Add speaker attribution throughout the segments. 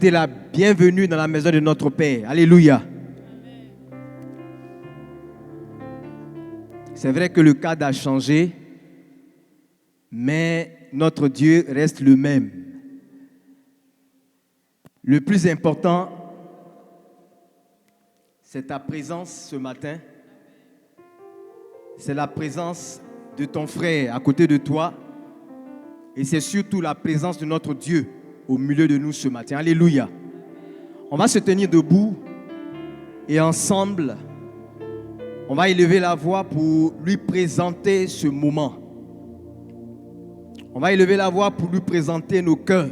Speaker 1: T'es la bienvenue dans la maison de notre Père. Alléluia. C'est vrai que le cadre a changé, mais notre Dieu reste le même. Le plus important, c'est ta présence ce matin. C'est la présence de ton frère à côté de toi. Et c'est surtout la présence de notre Dieu au milieu de nous ce matin. Alléluia. On va se tenir debout et ensemble, on va élever la voix pour lui présenter ce moment. On va élever la voix pour lui présenter nos cœurs.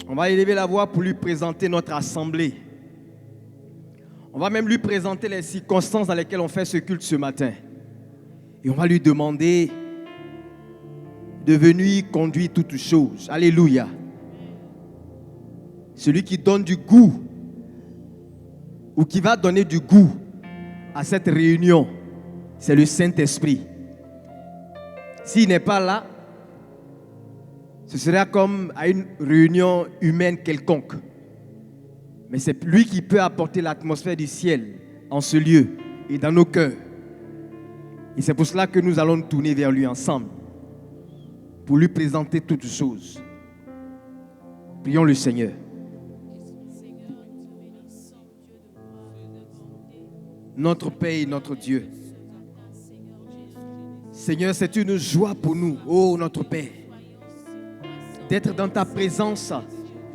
Speaker 1: On va élever la voix pour lui présenter notre assemblée. On va même lui présenter les circonstances dans lesquelles on fait ce culte ce matin. Et on va lui demander de venir conduire toutes choses. Alléluia. Celui qui donne du goût ou qui va donner du goût à cette réunion, c'est le Saint-Esprit. S'il n'est pas là, ce sera comme à une réunion humaine quelconque. Mais c'est lui qui peut apporter l'atmosphère du ciel en ce lieu et dans nos cœurs. Et c'est pour cela que nous allons nous tourner vers lui ensemble pour lui présenter toutes choses. Prions le Seigneur. Notre Père et notre Dieu. Seigneur, c'est une joie pour nous, oh notre Père, d'être dans ta présence,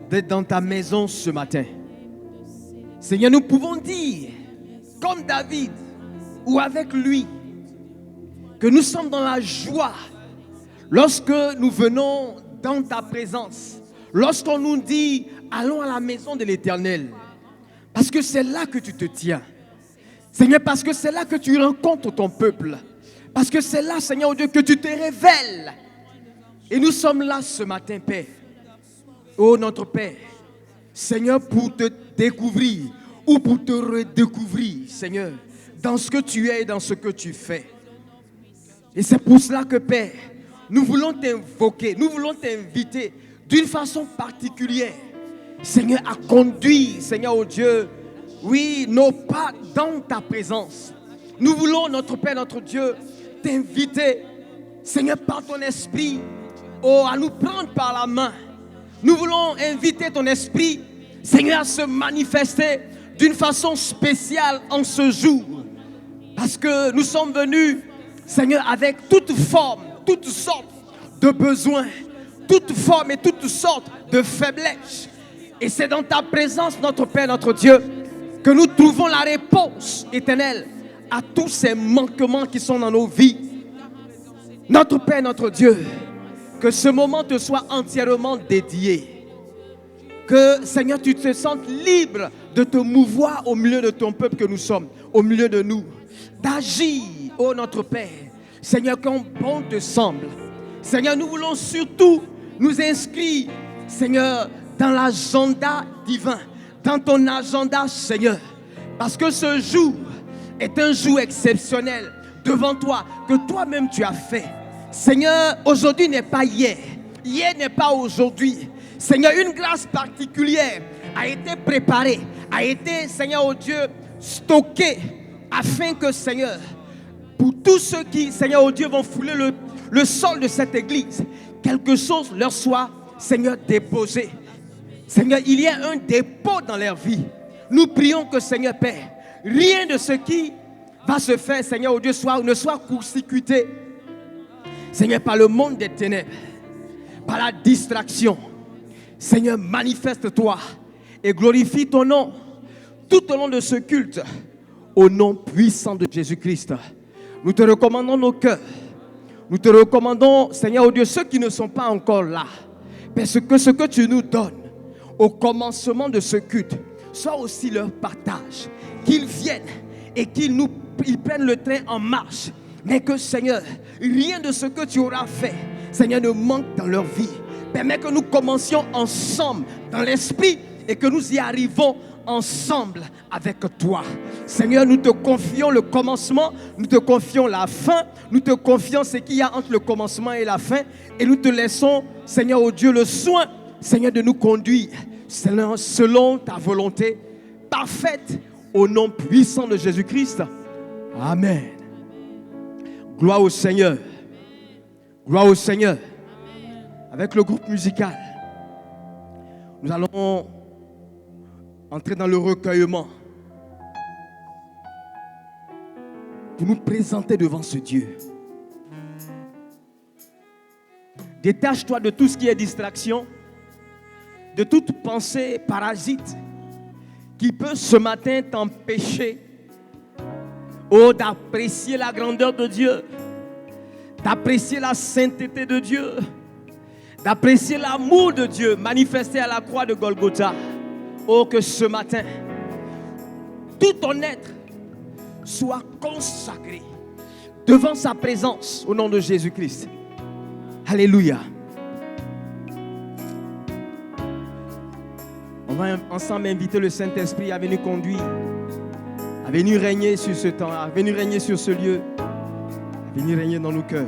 Speaker 1: d'être dans ta maison ce matin. Seigneur, nous pouvons dire, comme David, ou avec lui, que nous sommes dans la joie lorsque nous venons dans ta présence, lorsqu'on nous dit, allons à la maison de l'Éternel, parce que c'est là que tu te tiens. Seigneur, parce que c'est là que tu rencontres ton peuple. Parce que c'est là, Seigneur, oh Dieu, que tu te révèles. Et nous sommes là ce matin, Père. Oh, notre Père. Seigneur, pour te découvrir ou pour te redécouvrir, Seigneur, dans ce que tu es et dans ce que tu fais. Et c'est pour cela que, Père, nous voulons t'invoquer, nous voulons t'inviter d'une façon particulière, Seigneur, à conduire, Seigneur, oh Dieu, oui, nos pas dans ta présence. Nous voulons, notre Père, notre Dieu, t'inviter, Seigneur, par ton esprit, oh, à nous prendre par la main. Nous voulons inviter ton esprit, Seigneur, à se manifester d'une façon spéciale en ce jour. Parce que nous sommes venus, Seigneur, avec toute forme, toutes sortes de besoins, toutes formes et toutes sortes de faiblesses. Et c'est dans ta présence, notre Père, notre Dieu, que nous trouvons la réponse éternelle à tous ces manquements qui sont dans nos vies. Notre Père, notre Dieu, que ce moment te soit entièrement dédié. Que, Seigneur, tu te sentes libre de te mouvoir au milieu de ton peuple que nous sommes, au milieu de nous. D'agir, ô notre Père, Seigneur, comme bon te semble. Seigneur, nous voulons surtout nous inscrire, Seigneur, dans l'agenda divin, dans ton agenda, Seigneur. Parce que ce jour est un jour exceptionnel devant toi, que toi-même tu as fait. Seigneur, aujourd'hui n'est pas hier. Hier n'est pas aujourd'hui. Seigneur, une grâce particulière a été préparée, a été, Seigneur, oh Dieu, stockée, afin que, Seigneur, pour tous ceux qui, Seigneur, oh Dieu, vont fouler le sol de cette église, quelque chose leur soit, Seigneur, déposé. Seigneur, il y a un dépôt dans leur vie. Nous prions que, Seigneur Père, rien de ce qui va se faire, Seigneur, oh Dieu, ne soit court-circuité, Seigneur, par le monde des ténèbres, par la distraction. Seigneur, manifeste-toi et glorifie ton nom tout au long de ce culte, au nom puissant de Jésus-Christ. Nous te recommandons nos cœurs. Nous te recommandons, Seigneur, oh Dieu, ceux qui ne sont pas encore là, parce que ce que tu nous donnes au commencement de ce culte soit aussi leur partage. Qu'ils viennent et qu'ils prennent le train en marche. Mais que, Seigneur, rien de ce que tu auras fait, Seigneur, ne manque dans leur vie. Permets que nous commencions ensemble dans l'esprit et que nous y arrivons ensemble avec toi. Seigneur, nous te confions le commencement, nous te confions la fin, nous te confions ce qu'il y a entre le commencement et la fin, et nous te laissons, Seigneur, oh Dieu, le soin, Seigneur, de nous conduire selon ta volonté parfaite au nom puissant de Jésus-Christ. Amen. Gloire au Seigneur. Gloire au Seigneur. Avec le groupe musical, nous allons entrer dans le recueillement pour nous présenter devant ce Dieu. Détache-toi de tout ce qui est distraction, de toute pensée parasite qui peut ce matin t'empêcher d'apprécier la grandeur de Dieu, d'apprécier la sainteté de Dieu, d'apprécier l'amour de Dieu manifesté à la croix de Golgotha. Oh, que ce matin, tout ton être soit consacré devant sa présence au nom de Jésus-Christ. Alléluia. On va ensemble inviter le Saint-Esprit à venir conduire, à venir régner sur ce temps, à venir régner sur ce lieu, à venir régner dans nos cœurs.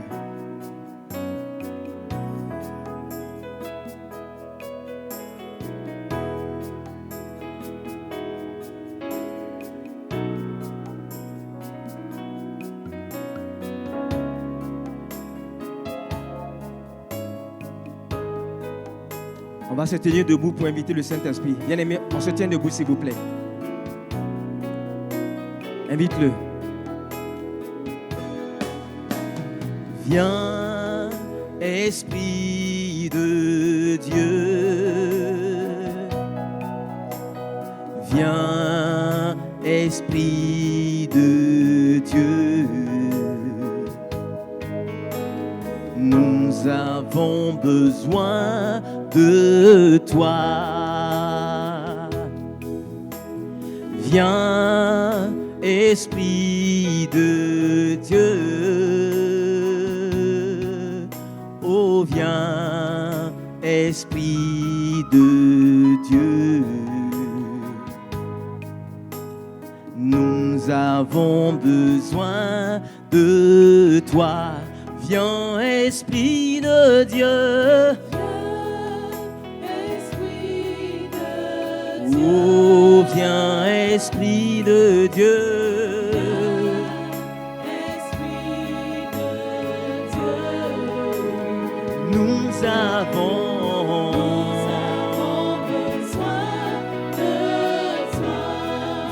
Speaker 1: On va se tenir debout pour inviter le Saint-Esprit. Bien-aimé, on se tient debout s'il vous plaît. Invite-le. Viens, Esprit de Dieu. Viens, Esprit de Dieu. Nous avons besoin de toi. Viens, Esprit de Dieu. Oh, viens, Esprit de Dieu. Nous avons besoin de toi. Viens, Esprit de Dieu. Oh, viens, Esprit de Dieu. Esprit de Dieu. Nous avons besoin de toi.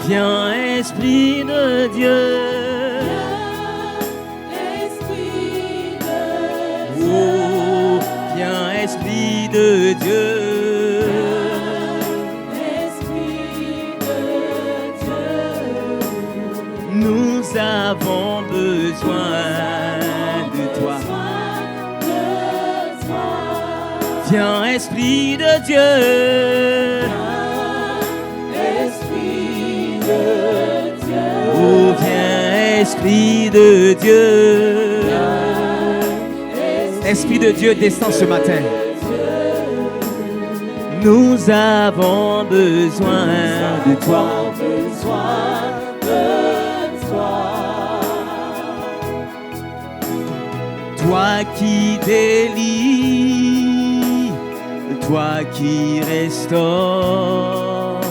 Speaker 1: Viens, Esprit de Dieu. Esprit de Dieu. Oh, viens, Esprit de Dieu. Nous avons besoin de toi. Viens, Esprit de Dieu. Esprit de Dieu. Oh, viens, Esprit de Dieu. Esprit de Dieu, descend ce matin. Nous avons besoin de toi. Toi qui délivres, toi qui restaures,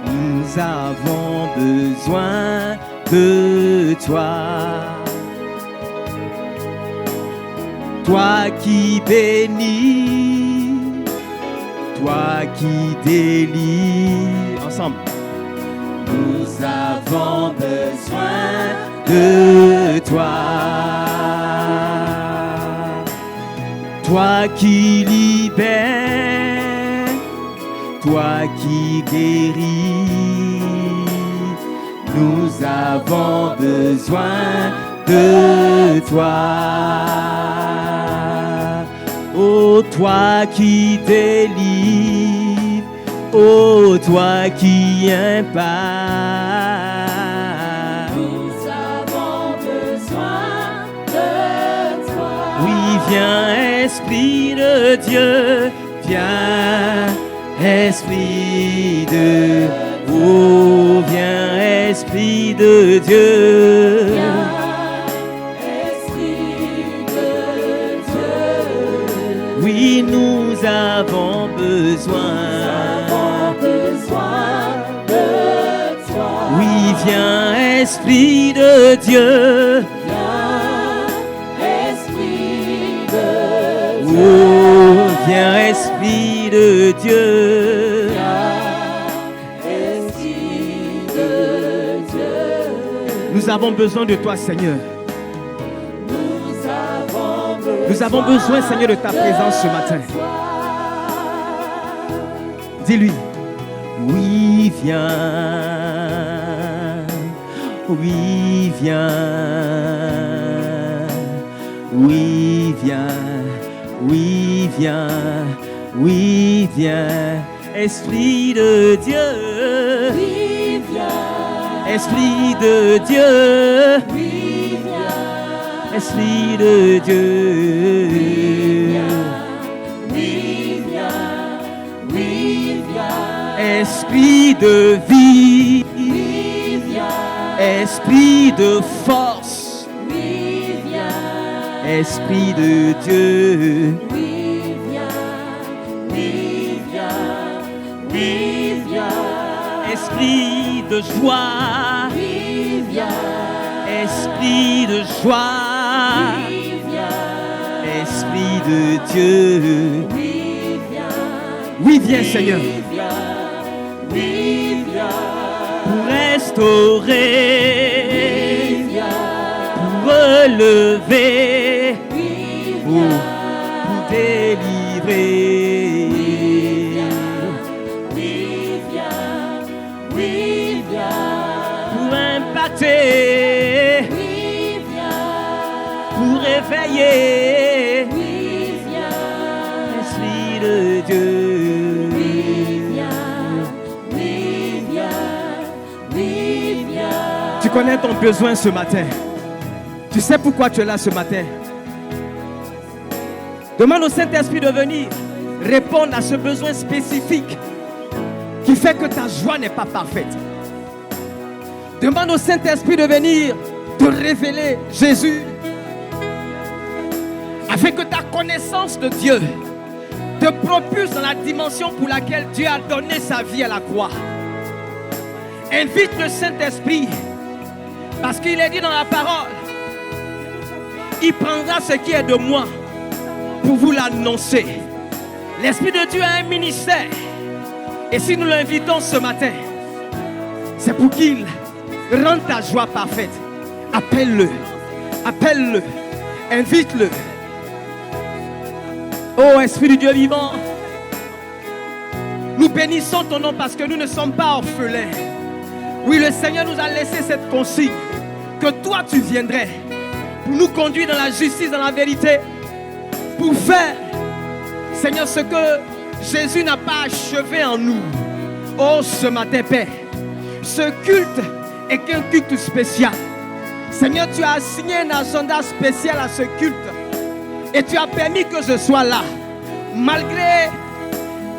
Speaker 1: nous avons besoin de toi. Toi qui bénis, toi qui délivres, ensemble. Nous avons besoin de toi. Toi qui libères, toi qui guéris, nous avons besoin de toi. Oh, toi qui délivres, oh, toi qui imparts, nous avons besoin de toi. Oui, viens, Esprit de Dieu, viens, Esprit de oh, viens, Esprit de Dieu. Viens, Esprit de Dieu. Oui, nous avons besoin
Speaker 2: de toi.
Speaker 1: Oui, viens, Esprit de Dieu.
Speaker 2: Esprit de Dieu.
Speaker 1: Oh, viens, Esprit de Dieu.
Speaker 2: Esprit de Dieu.
Speaker 1: Nous avons besoin de toi, Seigneur.
Speaker 2: Nous avons besoin,
Speaker 1: Seigneur, de ta présence ce matin. Dis-lui, oui, viens. Oui, viens. Oui, viens. Oui, viens. Oui, viens. Esprit de Dieu.
Speaker 2: Oui, viens.
Speaker 1: Esprit de Dieu.
Speaker 2: Oui, viens.
Speaker 1: Esprit de Dieu.
Speaker 2: Oui, viens. Oui, viens.
Speaker 1: Esprit de vie.
Speaker 2: Oui, viens.
Speaker 1: Esprit de force.
Speaker 2: Oui, viens.
Speaker 1: Esprit de Dieu.
Speaker 2: Oui, viens. Oui, viens. Oui, viens.
Speaker 1: Esprit de joie.
Speaker 2: Oui, viens.
Speaker 1: Esprit de joie.
Speaker 2: Oui, viens.
Speaker 1: Esprit de Dieu.
Speaker 2: Oui, viens.
Speaker 1: Oui, viens, Seigneur,
Speaker 2: Oui, viens. Oui, viens.
Speaker 1: pour restaurer,
Speaker 2: Oui, viens.
Speaker 1: pour relever,
Speaker 2: Oui,
Speaker 1: pour délivrer.
Speaker 2: oui, viens. Oui, viens.
Speaker 1: Pour impacter,
Speaker 2: Oui, viens.
Speaker 1: pour réveiller,
Speaker 2: Oui, viens.
Speaker 1: Esprit de Dieu.
Speaker 2: Oui, viens. Oui, viens. Oui, viens.
Speaker 1: Tu connais ton besoin ce matin. Tu sais pourquoi tu es là ce matin. Demande au Saint-Esprit de venir répondre à ce besoin spécifique qui fait que ta joie n'est pas parfaite. Demande au Saint-Esprit de venir te révéler Jésus, afin que ta connaissance de Dieu te propulse dans la dimension pour laquelle Dieu a donné sa vie à la croix. Invite le Saint-Esprit, parce qu'il est dit dans la parole, il prendra ce qui est de moi pour vous l'annoncer. L'Esprit de Dieu a un ministère, et si nous l'invitons ce matin, c'est pour qu'il rende ta joie parfaite. Appelle-le, appelle-le, invite-le. Oh Esprit du Dieu vivant, nous bénissons ton nom parce que nous ne sommes pas orphelins. Oui, le Seigneur nous a laissé cette consigne, que toi tu viendrais pour nous conduire dans la justice, dans la vérité, pour faire, Seigneur, ce que Jésus n'a pas achevé en nous. Oh, ce matin, Père, ce culte est qu'un culte spécial. Seigneur, tu as assigné un agenda spécial à ce culte. Et tu as permis que je sois là, malgré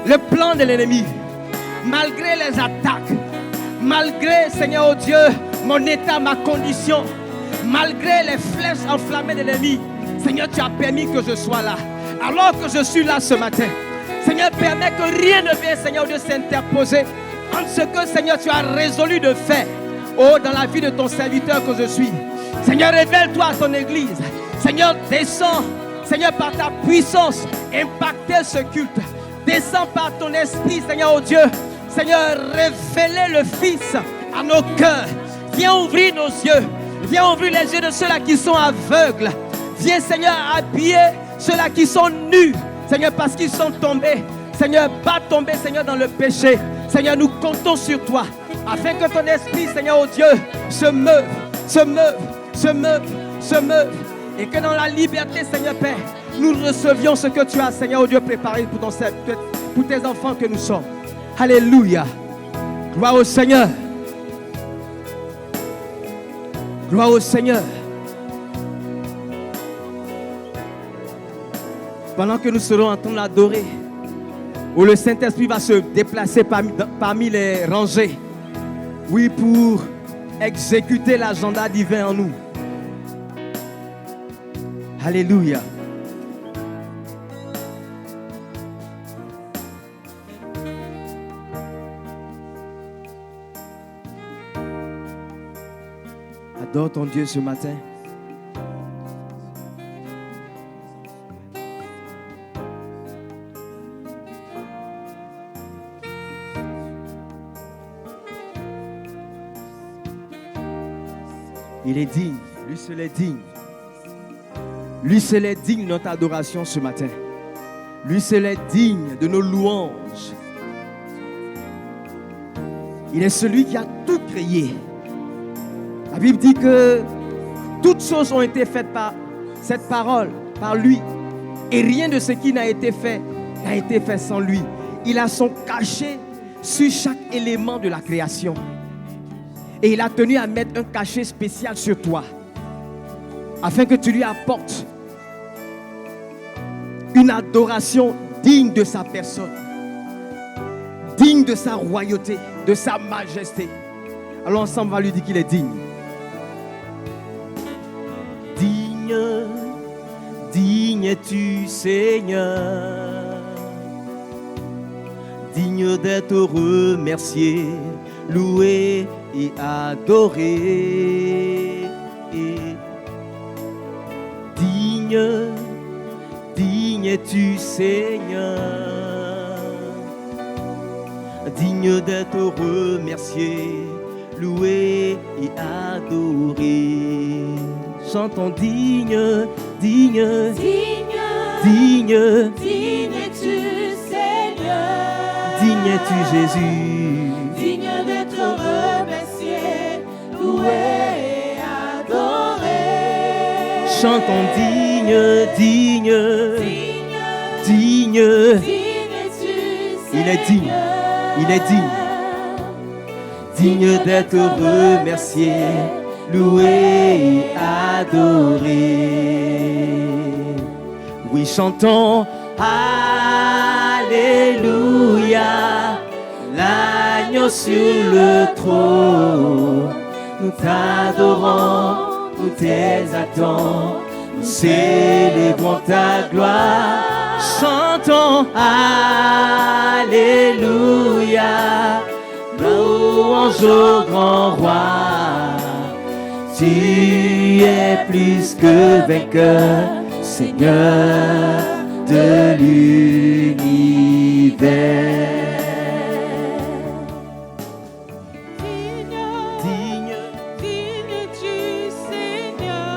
Speaker 1: le plan de l'ennemi, malgré les attaques, malgré, Seigneur, oh Dieu, mon état, ma condition, malgré les flèches enflammées de l'ennemi. Seigneur, tu as permis que je sois là. Alors que je suis là ce matin, Seigneur, permets que rien ne vienne, Seigneur, de s'interposer entre ce que, Seigneur, tu as résolu de faire, oh, dans la vie de ton serviteur que je suis. Seigneur, révèle-toi à ton église. Seigneur, descends, Seigneur, par ta puissance, impacter ce culte. Descends par ton esprit, Seigneur, oh Dieu. Seigneur, révélez le Fils à nos cœurs. Viens ouvrir nos yeux. Viens ouvrir les yeux de ceux-là qui sont aveugles. Viens, Seigneur, habiller ceux-là qui sont nus. Seigneur, parce qu'ils sont tombés. Seigneur, pas tombés, Seigneur, dans le péché. Seigneur, nous comptons sur toi. Afin que ton esprit, Seigneur, oh Dieu, se meuve, se meuve, se meuve, se meuve. Et que dans la liberté, Seigneur Père, nous recevions ce que tu as, Seigneur, oh Dieu, préparé pour tes enfants que nous sommes. Alléluia. Gloire au Seigneur. Gloire au Seigneur. Pendant que nous serons en train d'adorer, où le Saint-Esprit va se déplacer parmi les rangées, oui, pour exécuter l'agenda divin en nous. Alléluia. Adore ton Dieu ce matin. Il est digne, lui seul est digne. Lui seul est digne de notre adoration ce matin. Lui seul est digne de nos louanges. Il est celui qui a tout créé. La Bible dit que toutes choses ont été faites par cette parole, par lui. Et rien de ce qui n'a été fait sans lui. Il a son cachet sur chaque élément de la création. Et il a tenu à mettre un cachet spécial sur toi, afin que tu lui apportes une adoration digne de sa personne, digne de sa royauté, de sa majesté. Alors ensemble, on va lui dire qu'il est digne. Digne, digne es-tu, Seigneur, digne d'être remercié, loué et adoré. Digne, digne es-tu, Seigneur, digne d'être remercié, loué et adoré. Chantons digne, digne,
Speaker 2: Digne,
Speaker 1: digne,
Speaker 2: digne es-tu, Seigneur.
Speaker 1: digne es-tu, Jésus.
Speaker 2: Digne d'être remercié, loué et adoré.
Speaker 1: Chantons digne, digne,
Speaker 2: Digne,
Speaker 1: digne.
Speaker 2: digne es-tu,
Speaker 1: Il est digne, il est digne. Digne d'être remercié, loué et adoré. Oui, chantons Alléluia, l'agneau sur le trône. Nous t'adorons, nous t'exaltons, nous célébrons ta gloire. Chantons Alléluia, louange au grand roi. Tu es plus que vainqueur, Seigneur de l'univers. Digne,
Speaker 2: digne es-tu, Seigneur.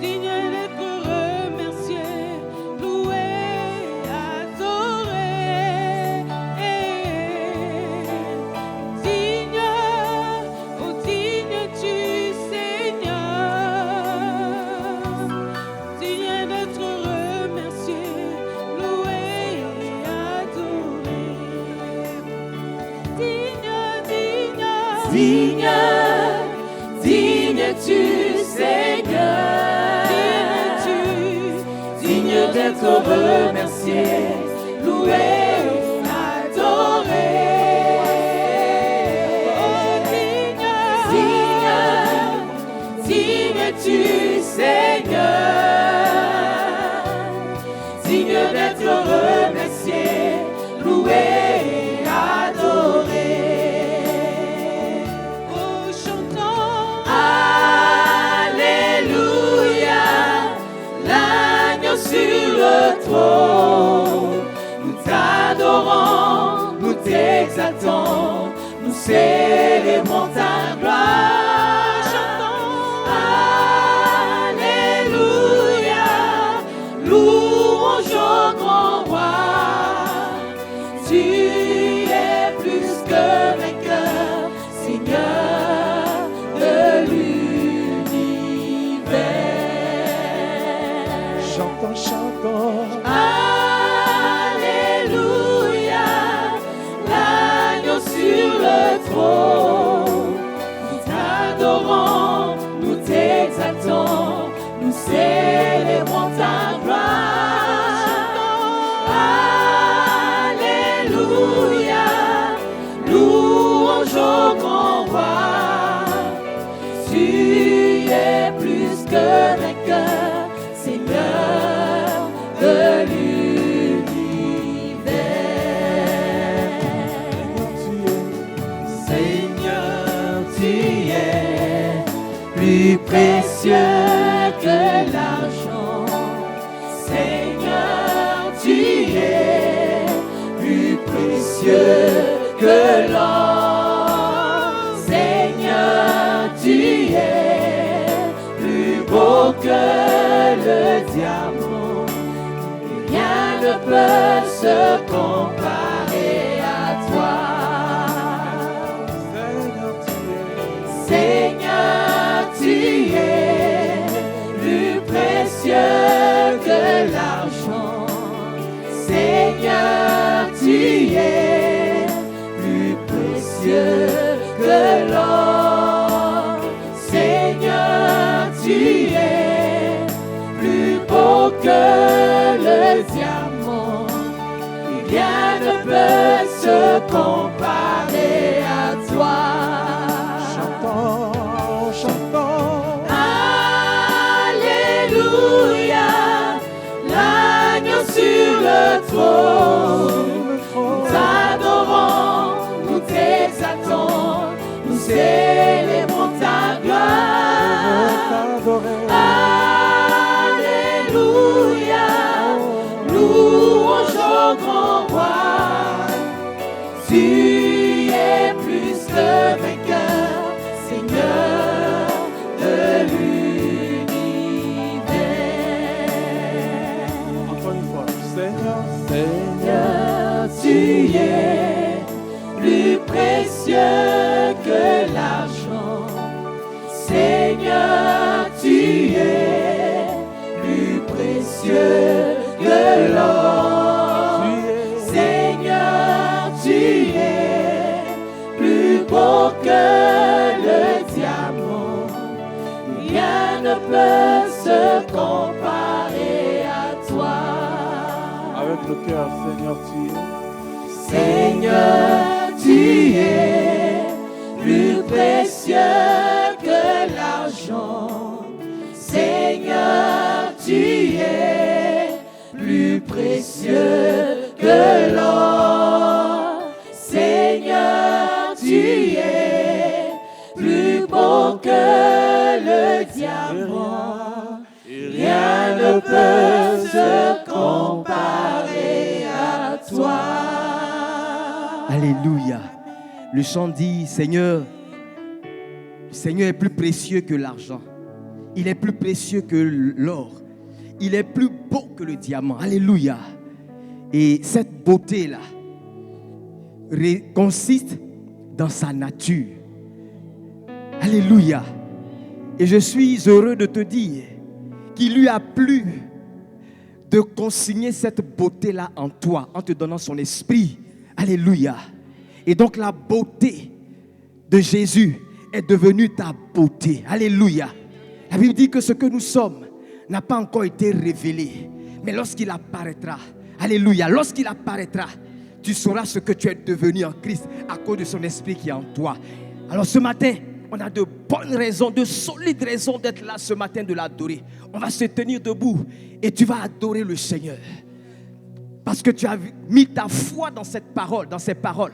Speaker 2: Digne d'être remercié, loué, adoré. Digne, oh digne es-tu, Seigneur. Digne d'être remercié, loué et adoré. Digne, digne es-tu, Seigneur. Digne d'être remercié, loué, adoré. Digne es-tu, Seigneur. Digne d'être remercié, loué, adoré. Oh, chantons Alléluia, l'agneau sur le trône. Nous t'adorons, nous t'exaltons, nous célébrons ta gloire. Chantons Alléluia, louange au grand roi. Tu es plus que vainqueur, Seigneur de l'univers.
Speaker 1: chantons, chantons.
Speaker 2: Alléluia, l'agneau sur le trône. Nous t'adorons, nous t'exaltons, nous célébrons ta gloire. Alléluia. précieux que l'argent. Seigneur, tu es plus précieux que l'or. Seigneur, tu es plus beau que le diamant. Rien ne peut se comparer à toi. Seigneur, tu es plus précieux que l'argent. Seigneur, tu es plus précieux que l'or. Seigneur, tu es plus beau que le diamant. Rien ne peut se comparer à toi. Alléluia, l'agneau sur le trône. Nous t'adorons, nous t'exaltons, nous célébrons ta gloire. Alléluia, louange au grand roi. Tu es plus que vainqueur, Seigneur de l'univers.
Speaker 3: Encore une fois, Seigneur,
Speaker 2: Seigneur, tu es plus précieux que l'argent. Seigneur, tu es plus précieux que l'or. Seigneur, tu es plus beau que le diamant. Rien ne peut se comparer à toi.
Speaker 3: avec le cœur, Seigneur, tu es.
Speaker 2: Seigneur, tu es plus précieux que l'argent. Seigneur, tu es plus précieux que l'or. Seigneur, tu es plus beau que le diamant. Rien ne peut se comparer à toi.
Speaker 1: Alléluia. Le chant dit, Seigneur, le Seigneur est plus précieux que l'argent. Il est plus précieux que l'or. Il est plus beau que le diamant. Alléluia. Et cette beauté-là consiste dans sa nature. Alléluia. Et je suis heureux de te dire qu'il lui a plu de consigner cette beauté-là en toi, en te donnant son esprit. Alléluia. Et donc la beauté de Jésus est devenue ta beauté. Alléluia. La Bible dit que ce que nous sommes n'a pas encore été révélé. Mais lorsqu'il apparaîtra, alléluia, lorsqu'il apparaîtra, tu sauras ce que tu es devenu en Christ à cause de son esprit qui est en toi. Alors ce matin, on a de bonnes raisons, de solides raisons d'être là ce matin, de l'adorer. On va se tenir debout et tu vas adorer le Seigneur. Parce que tu as mis ta foi dans cette parole, dans ces paroles,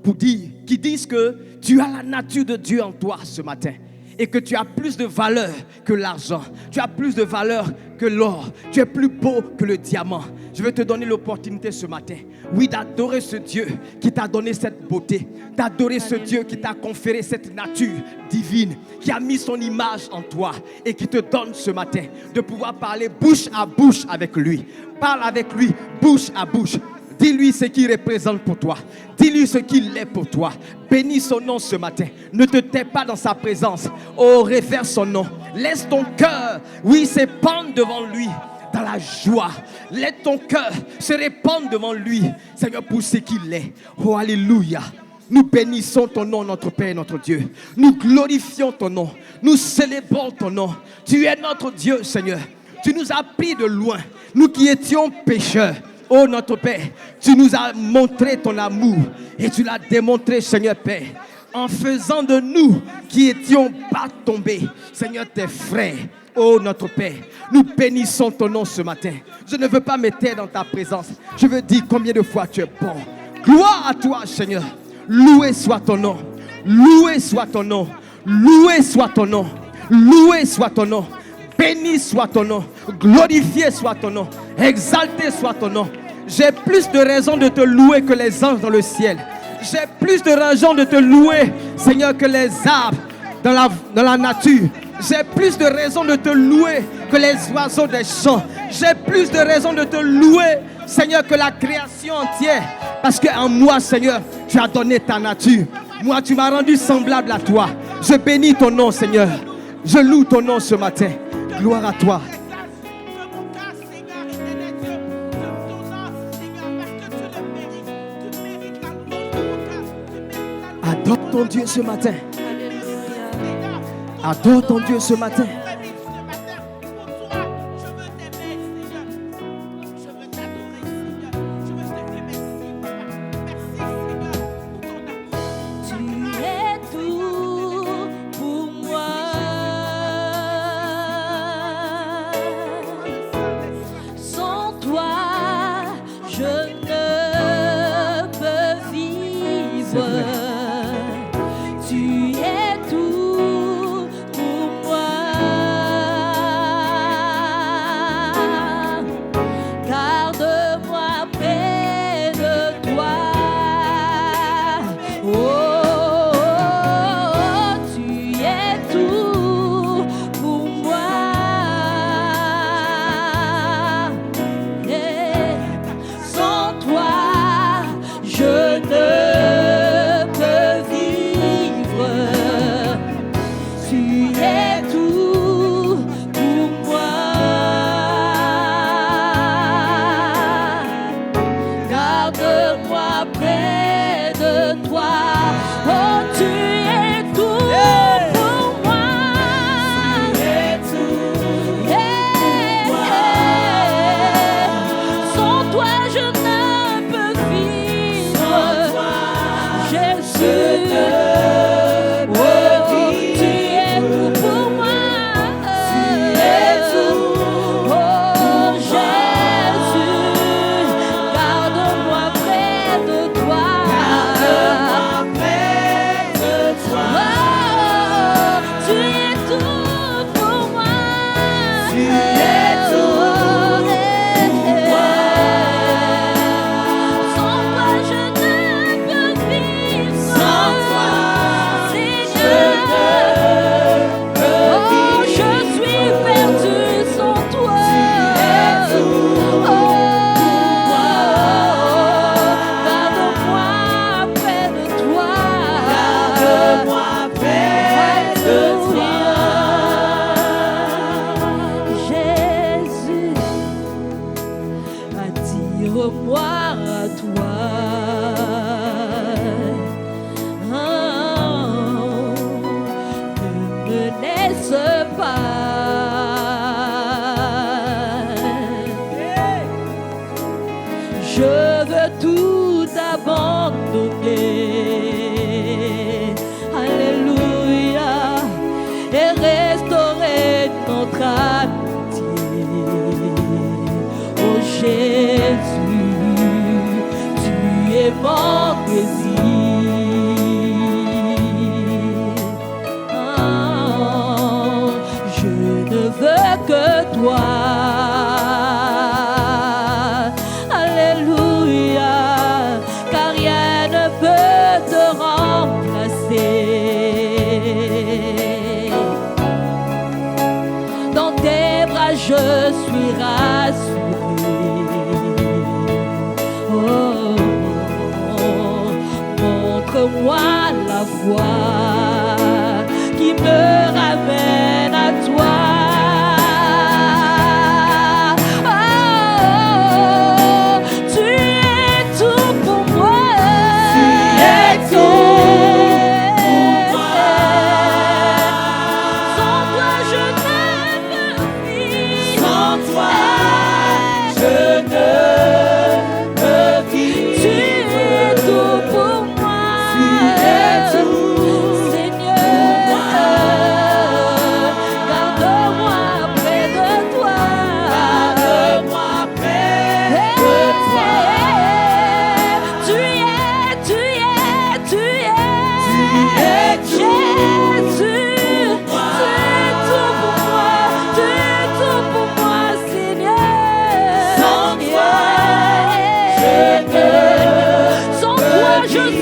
Speaker 1: pour dire, qui disent que tu as la nature de Dieu en toi ce matin. Et que tu as plus de valeur que l'argent. Tu as plus de valeur que l'or. Tu es plus beau que le diamant. Je vais te donner l'opportunité ce matin, oui, d'adorer ce Dieu qui t'a donné cette beauté. D'adorer ce Dieu qui t'a conféré cette nature divine, qui a mis son image en toi et qui te donne ce matin de pouvoir parler bouche à bouche avec lui. Parle avec lui, bouche à bouche. Dis-lui ce qu'il représente pour toi. Dis-lui ce qu'il est pour toi. Bénis son nom ce matin. Ne te tais pas dans sa présence. Oh, révère son nom. Laisse ton cœur, oui, s'épandre devant lui dans la joie. Laisse ton cœur se répandre devant lui, Seigneur, pour ce qu'il est. Oh, alléluia. Nous bénissons ton nom, notre Père, notre Dieu. Nous glorifions ton nom. Nous célébrons ton nom. Tu es notre Dieu, Seigneur. Tu nous as pris de loin, nous qui étions pécheurs. Oh notre Père, tu nous as montré ton amour et tu l'as démontré, Seigneur Père, en faisant de nous qui étions pas tombés, Seigneur, tes frères. Oh notre Père, nous bénissons ton nom ce matin. Je ne veux pas me taire dans ta présence. Je veux dire combien de fois tu es bon. Gloire à toi, Seigneur. Loué soit ton nom. Loué soit ton nom. Loué soit ton nom. Loué soit ton nom. Béni soit ton nom. Glorifié soit ton nom. Exalté soit ton nom. J'ai plus de raisons de te louer que les anges dans le ciel. J'ai plus de raisons de te louer, Seigneur, que les arbres dans la nature. J'ai plus de raisons de te louer que les oiseaux des champs. J'ai plus de raisons de te louer, Seigneur, que la création entière. Parce qu'en moi, Seigneur, tu as donné ta nature. Moi, tu m'as rendu semblable à toi. Je bénis ton nom, Seigneur. Je loue ton nom ce matin. Gloire à toi. Adore ton Dieu ce matin. Adore ton Dieu ce matin.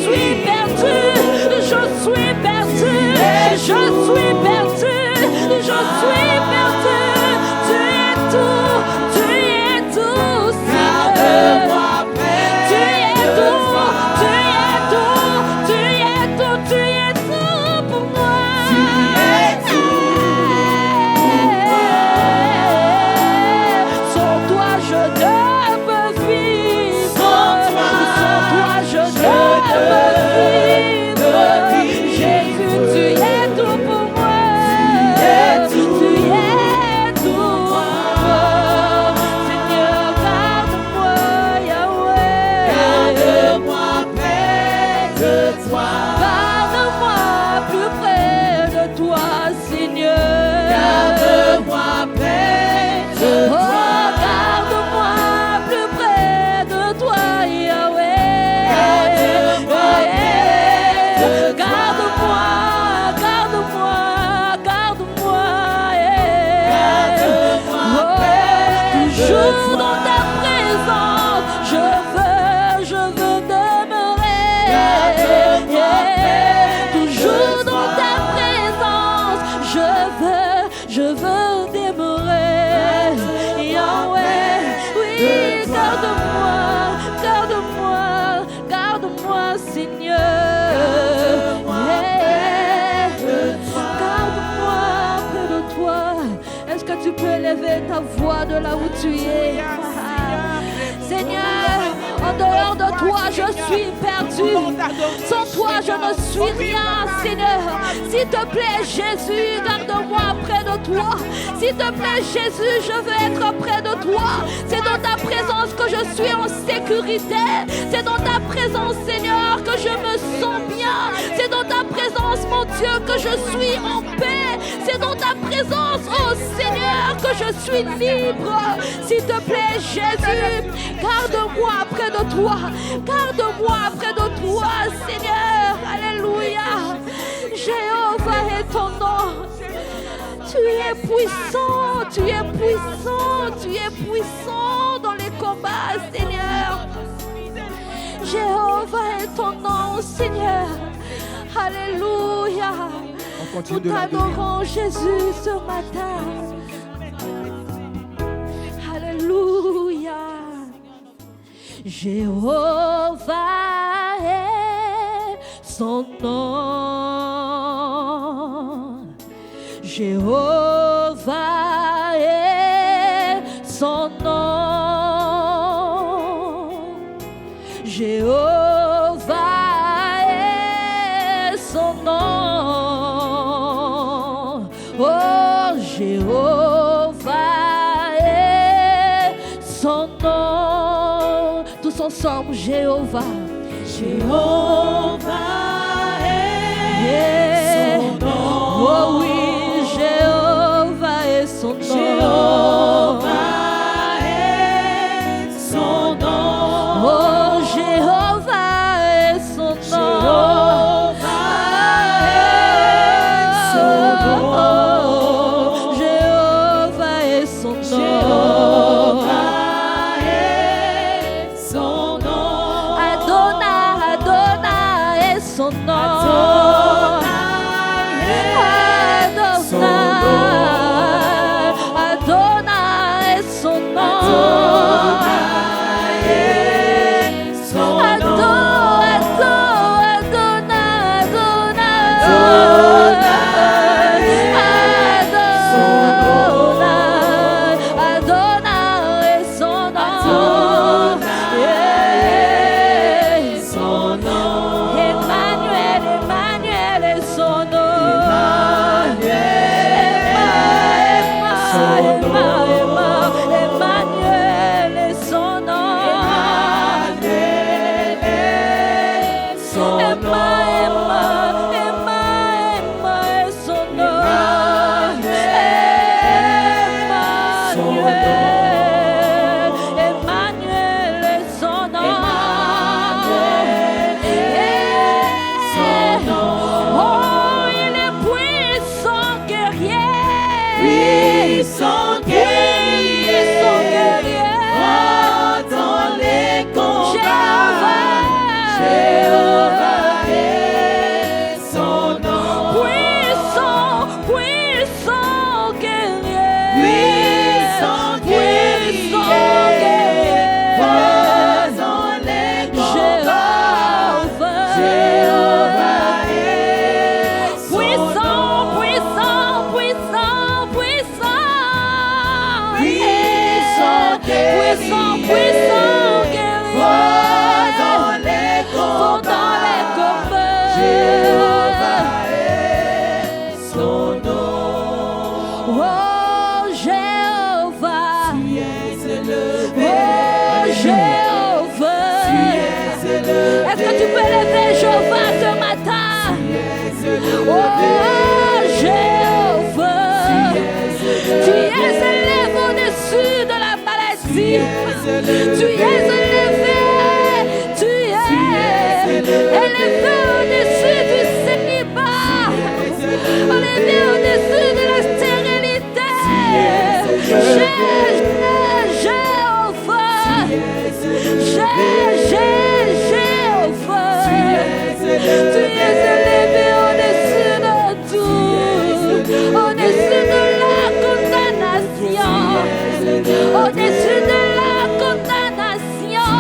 Speaker 2: suis perdu, je suis perdu, je suis perdu, je suis perdu. Tu es tout, tu es tout, garde-moi près de toi. Tu es tout, tu es tout, tu es tout pour moi. Tu es tout pour moi. Sans toi je ne peux vivre, sans toi je ne peux vivre. Jésus, tu es tout pour moi. Tu es tout pour moi. Seigneur, garde-moi, Yahweh. Garde-moi près de toi. Garde-moi plus près de toi, Seigneur. Garde-moi près de toi. Oh, garde-moi plus près de toi, Yahweh. Garde-moi près de toi. Garde-moi, garde-moi, garde-moi. Garde-moi près de toujours toi. Dans ta présence, je veux demeurer. Toujours dans ta présence, je veux demeurer. Yahweh, oui, garde-moi, garde-moi, garde-moi, Seigneur. Garde-moi près de toi. Est-ce que tu peux élever ta voix de là où tu es? Seigneur, en dehors de toi, je suis perdu. Sans toi, je ne suis rien, Seigneur. S'il te plaît, Jésus, garde-moi près de toi. S'il te plaît, Jésus, je veux être près de toi. C'est dans ta présence que je suis en sécurité. C'est dans ta présence, Seigneur, que je me sens bien. C'est dans ta présence, mon Dieu, que je suis en paix. C'est dans ta présence, oh Seigneur, que je suis libre. S'il te plaît, Jésus, garde-moi près de toi. Garde-moi près de toi, Seigneur. Alléluia. Jéhovah est ton nom. Tu es puissant, tu es puissant, tu es puissant dans les combats, Seigneur. Jéhovah est ton nom, Seigneur. Alléluia. Nous t'adorons, Jésus, ce matin. Alléluia. Jéhovah est son nom. Jéhovah est son nom. Jéhovah est son nom. Oh, Jéhovah est son nom. Tous ensemble, Jéhovah. Jéhovah est son nom. Oh oui, Jéhovah est son nom. Jéhovah est son nom. Oh, Jéhovah est son nom. Jéhovah est son nom. Jéhovah est son nom. Adonai, Adonai est son nom. Adonai est son nom. Emmanuel, Emmanuel. Est-ce que tu peux lever Jéhovah ce matin? Oh Jéhovah, tu es élevé au-dessus de la maladie. Tu es élevé, tu es élevé au-dessus du célibat, élevé au-dessus de la stérilité. Jéhovah, tu es élevé au-dessus de tout, au-dessus de la condamnation, au-dessus de la condamnation,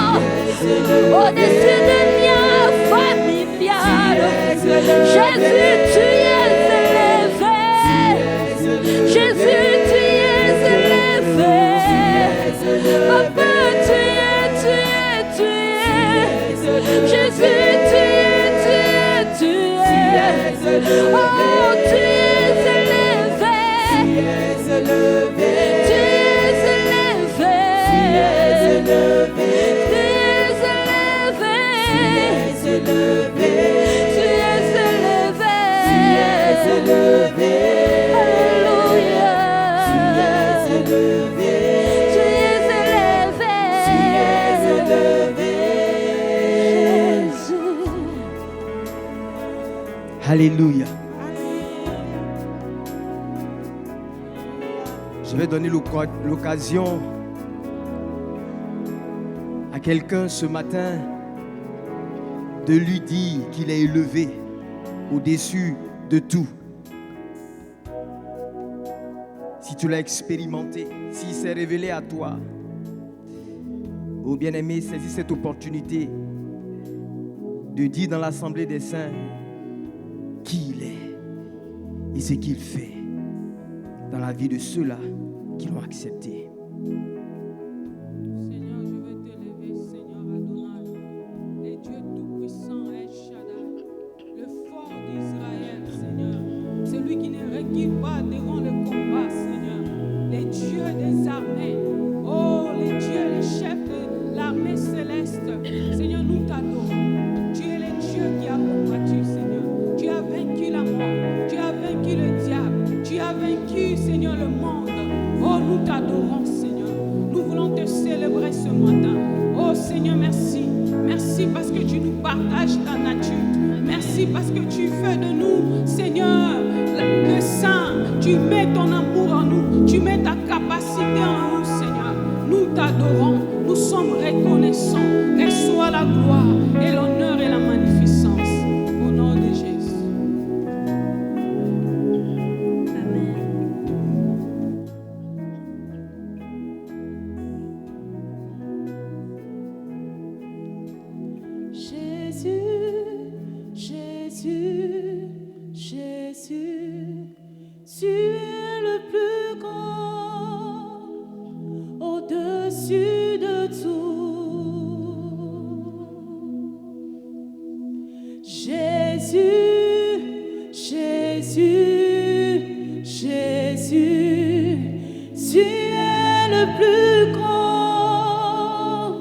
Speaker 2: au-dessus de lien familial. Jésus, tu es élevé. Jésus, tu es élevé. Papa, tu es. Jésus, tu es. Oh, tu es élevé. Tu es élevé.
Speaker 1: Alléluia. Je vais donner l'occasion à quelqu'un ce matin de lui dire qu'il est élevé au-dessus de tout. Si tu l'as expérimenté, s'il s'est révélé à toi, oh bien-aimé, saisis cette opportunité de dire dans l'assemblée des saints qui il est et ce qu'il fait dans la vie de ceux-là qui l'ont accepté.
Speaker 4: Seigneur, je veux t'élever, Seigneur Adonai, le Dieu tout-puissant, El Shaddai, le fort d'Israël, Seigneur, celui qui ne recule pas devant le combat, Seigneur, le Dieu des armées, oh, le Dieu, le chef de l'armée céleste, Seigneur, nous t'adorons. Tu es le Dieu qui a combattu, Seigneur. Tu as vaincu la mort, tu as vaincu le diable, tu as vaincu, Seigneur, le monde. Oh, nous t'adorons, Seigneur. Nous voulons te célébrer ce matin. Oh, Seigneur, merci. Merci parce que tu nous partages ta nature. Merci parce que tu fais de nous, Seigneur, le saint. Tu mets ton amour en nous. Tu mets ta capacité en nous, Seigneur. Nous t'adorons. Nous sommes reconnaissants. Reçois la gloire et l'honneur et la magnificence. Au nom de Jésus.
Speaker 5: Tu es le plus grand, au-dessus de tout. Jésus, Jésus, Jésus, tu es le plus grand,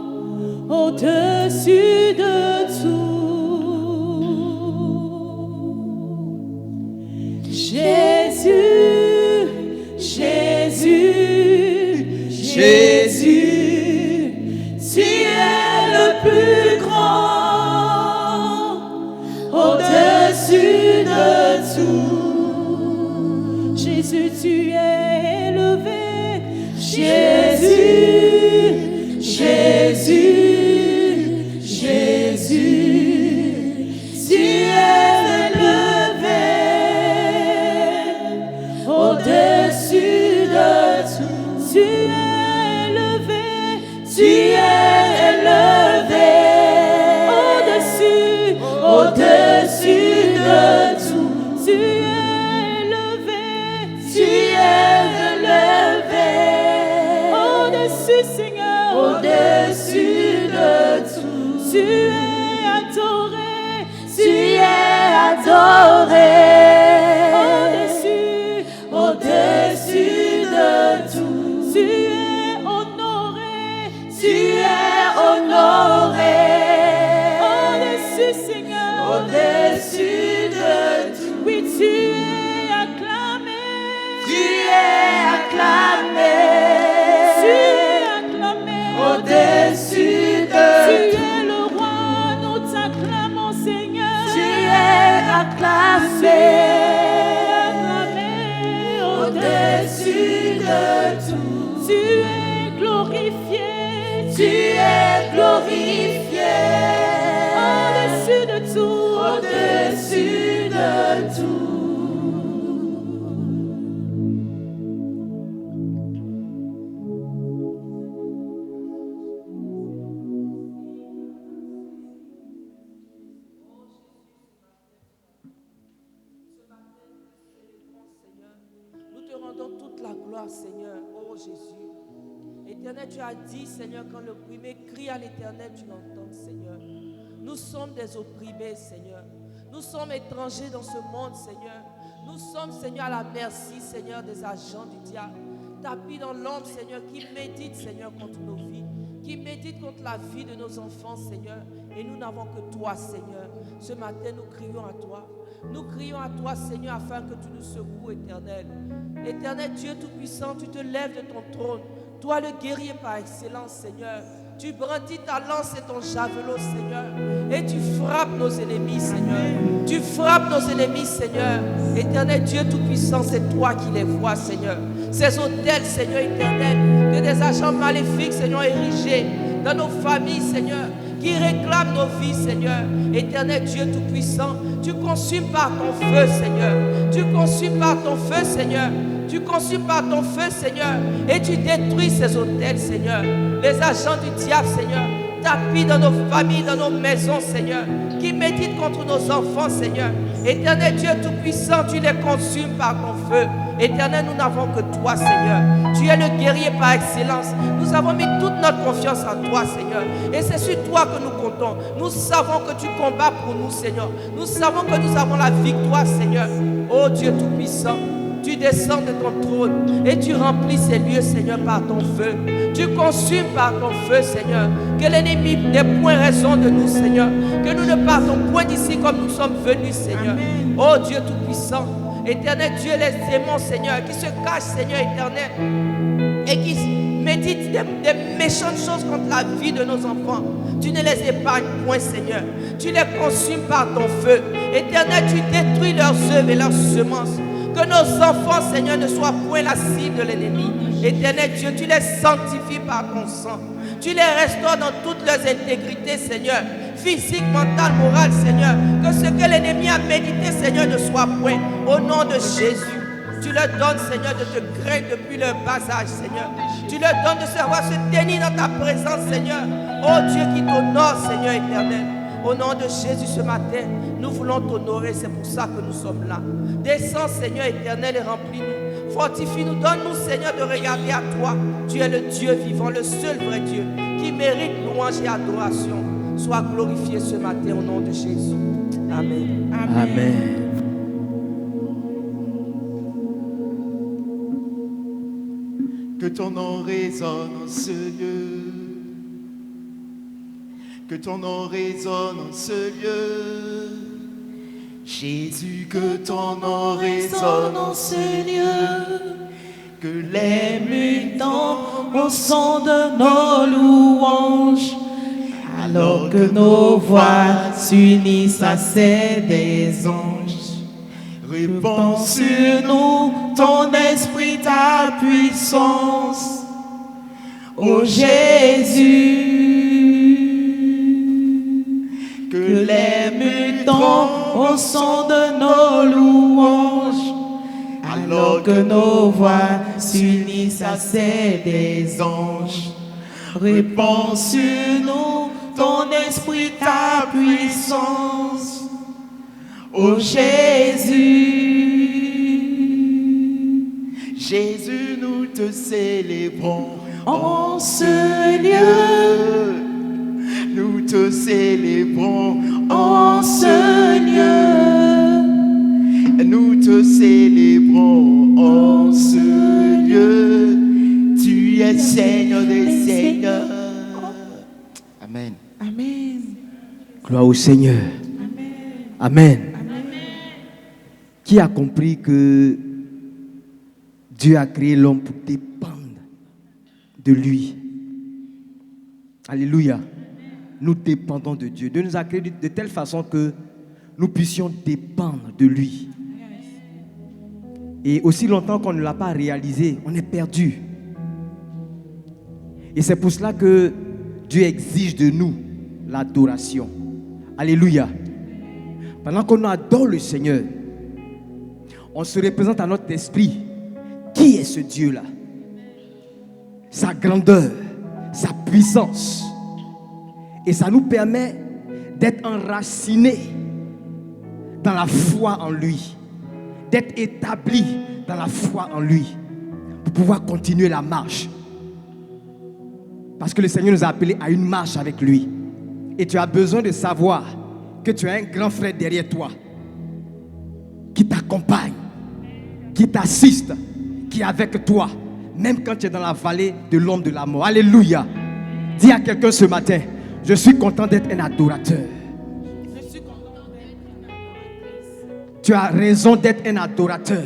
Speaker 5: au-dessus de tout. Jésus, Jésus, Jésus, tu es le plus grand, au-dessus de tout. Jésus, tu es élevé. Jésus, Jésus, Jésus, tu es élevé au-dessus de tout. Tu es élevé, tu es élevé au-dessus, au-dessus de tout. Tu es élevé, tu es élevé au-dessus, Seigneur, au-dessus de tout. Tu es adoré, tu es adoré au-dessus, au-dessus de tout. Tu es honoré, tu es honoré acclamé au-dessus de tout. Tu es glorifié, tu es glorifié au-dessus de tout, au-dessus de tout.
Speaker 6: Toute la gloire, Seigneur, oh Jésus. Éternel, tu as dit, Seigneur, quand l'opprimé crie à l'Éternel, tu l'entends, Seigneur. Nous sommes des opprimés, Seigneur. Nous sommes étrangers dans ce monde, Seigneur. Nous sommes, Seigneur, à la merci, Seigneur, des agents du diable. Tapis dans l'ombre, Seigneur, qui médite, Seigneur, contre nos vies, qui médite contre la vie de nos enfants, Seigneur. Et nous n'avons que toi, Seigneur. Ce matin, nous crions à toi. Nous crions à toi, Seigneur, afin que tu nous secoues, Éternel. Éternel Dieu Tout-Puissant, tu te lèves de ton trône. Toi, le guerrier par excellence, Seigneur. Tu brandis ta lance et ton javelot, Seigneur. Et tu frappes nos ennemis, Seigneur. Tu frappes nos ennemis, Seigneur. Éternel Dieu Tout-Puissant, c'est toi qui les vois, Seigneur. Ces autels, Seigneur éternel, que des agents maléfiques, Seigneur, érigés dans nos familles, Seigneur, qui réclament nos vies, Seigneur. Éternel Dieu Tout-Puissant, tu consumes par ton feu, Seigneur. Tu consumes par ton feu, Seigneur. Tu consumes par ton feu, Seigneur. Et tu détruis ces autels, Seigneur. Les agents du diable, Seigneur, tapis dans nos familles, dans nos maisons, Seigneur, qui méditent contre nos enfants, Seigneur. Éternel Dieu Tout-Puissant, tu les consumes par ton feu. Éternel, nous n'avons que toi, Seigneur. Tu es le guerrier par excellence. Nous avons mis toute notre confiance en toi, Seigneur. Et c'est sur toi que nous comptons. Nous savons que tu combats pour nous, Seigneur. Nous savons que nous avons la victoire, Seigneur. Oh Dieu Tout-Puissant, tu descends de ton trône et tu remplis ces lieux, Seigneur, par ton feu. Tu consumes par ton feu, Seigneur. Que l'ennemi n'ait point raison de nous, Seigneur. Que nous ne partons point d'ici comme nous sommes venus, Seigneur. Amen. Oh Dieu Tout-Puissant, éternel Dieu, les démons, Seigneur, qui se cachent, Seigneur éternel, et qui méditent des méchantes choses contre la vie de nos enfants. Tu ne les épargnes point, Seigneur. Tu les consumes par ton feu. Éternel, tu détruis leurs œuvres et leurs semences. Que nos enfants, Seigneur, ne soient point la cible de l'ennemi. Éternel Dieu, tu les sanctifies par ton sang. Tu les restaures dans toutes leurs intégrités, Seigneur. Physique, mentale, morale, Seigneur. Que ce que l'ennemi a médité, Seigneur, ne soit point. Au nom de Jésus. Tu leur donnes, Seigneur, de te craindre depuis leur bas âge, Seigneur. Tu leur donnes de savoir se tenir dans ta présence, Seigneur. Oh Dieu qui t'honore, Seigneur éternel. Au nom de Jésus ce matin, nous voulons t'honorer, c'est pour ça que nous sommes là. Descends, Seigneur éternel, et remplis-nous. Fortifie-nous, donne-nous, Seigneur, de regarder à toi. Tu es le Dieu vivant, le seul vrai Dieu, qui mérite louange et adoration. Sois glorifié ce matin au nom de Jésus. Amen.
Speaker 1: Amen. Amen.
Speaker 7: Que ton nom résonne en ce lieu. Que ton nom résonne en ce lieu. Jésus, que ton nom résonne en ce lieu. Que les mutants au son de nos louanges, alors que nos voix s'unissent à celles des anges. Répands sur nous ton esprit, ta puissance, ô Jésus. Que les mutants au son de nos louanges, alors que nos voix s'unissent à celles des anges. Répands sur nous ton esprit, ta puissance, ô Jésus. Jésus, nous te célébrons en ce lieu. Nous te célébrons en ce lieu. Nous te célébrons en ce lieu. Tu es Seigneur des Seigneurs. Amen.
Speaker 5: Amen.
Speaker 1: Gloire au Seigneur. Amen. Amen. Qui a compris que Dieu a créé l'homme pour dépendre de lui? Alléluia. Nous dépendons de Dieu. Dieu nous a créés de telle façon que nous puissions dépendre de lui. Et aussi longtemps qu'on ne l'a pas réalisé, on est perdu. Et c'est pour cela que Dieu exige de nous l'adoration. Alléluia. Pendant qu'on adore le Seigneur, on se représente à notre esprit. Qui est ce Dieu-là? Sa grandeur, sa puissance. Et ça nous permet d'être enracinés dans la foi en lui. D'être établis dans la foi en lui. Pour pouvoir continuer la marche. Parce que le Seigneur nous a appelés à une marche avec lui. Et tu as besoin de savoir que tu as un grand frère derrière toi qui t'accompagne, qui t'assiste, qui est avec toi, même quand tu es dans la vallée de l'ombre de la mort. Alléluia. Dis à quelqu'un ce matin, je suis content d'être un adorateur. Tu as raison d'être un adorateur.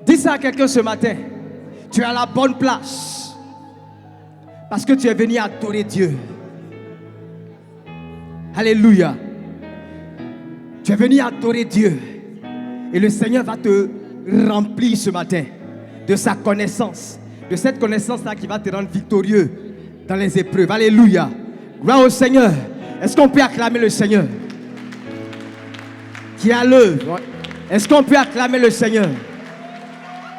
Speaker 1: Dis ça à quelqu'un ce matin. Tu es à la bonne place. Parce que tu es venu adorer Dieu. Alléluia. Tu es venu adorer Dieu. Et le Seigneur va te remplir ce matin de sa connaissance. De cette connaissance-là qui va te rendre victorieux dans les épreuves. Alléluia. Gloire au Seigneur. Est-ce qu'on peut acclamer le Seigneur qui a l'œuvre? Est-ce qu'on peut acclamer le Seigneur?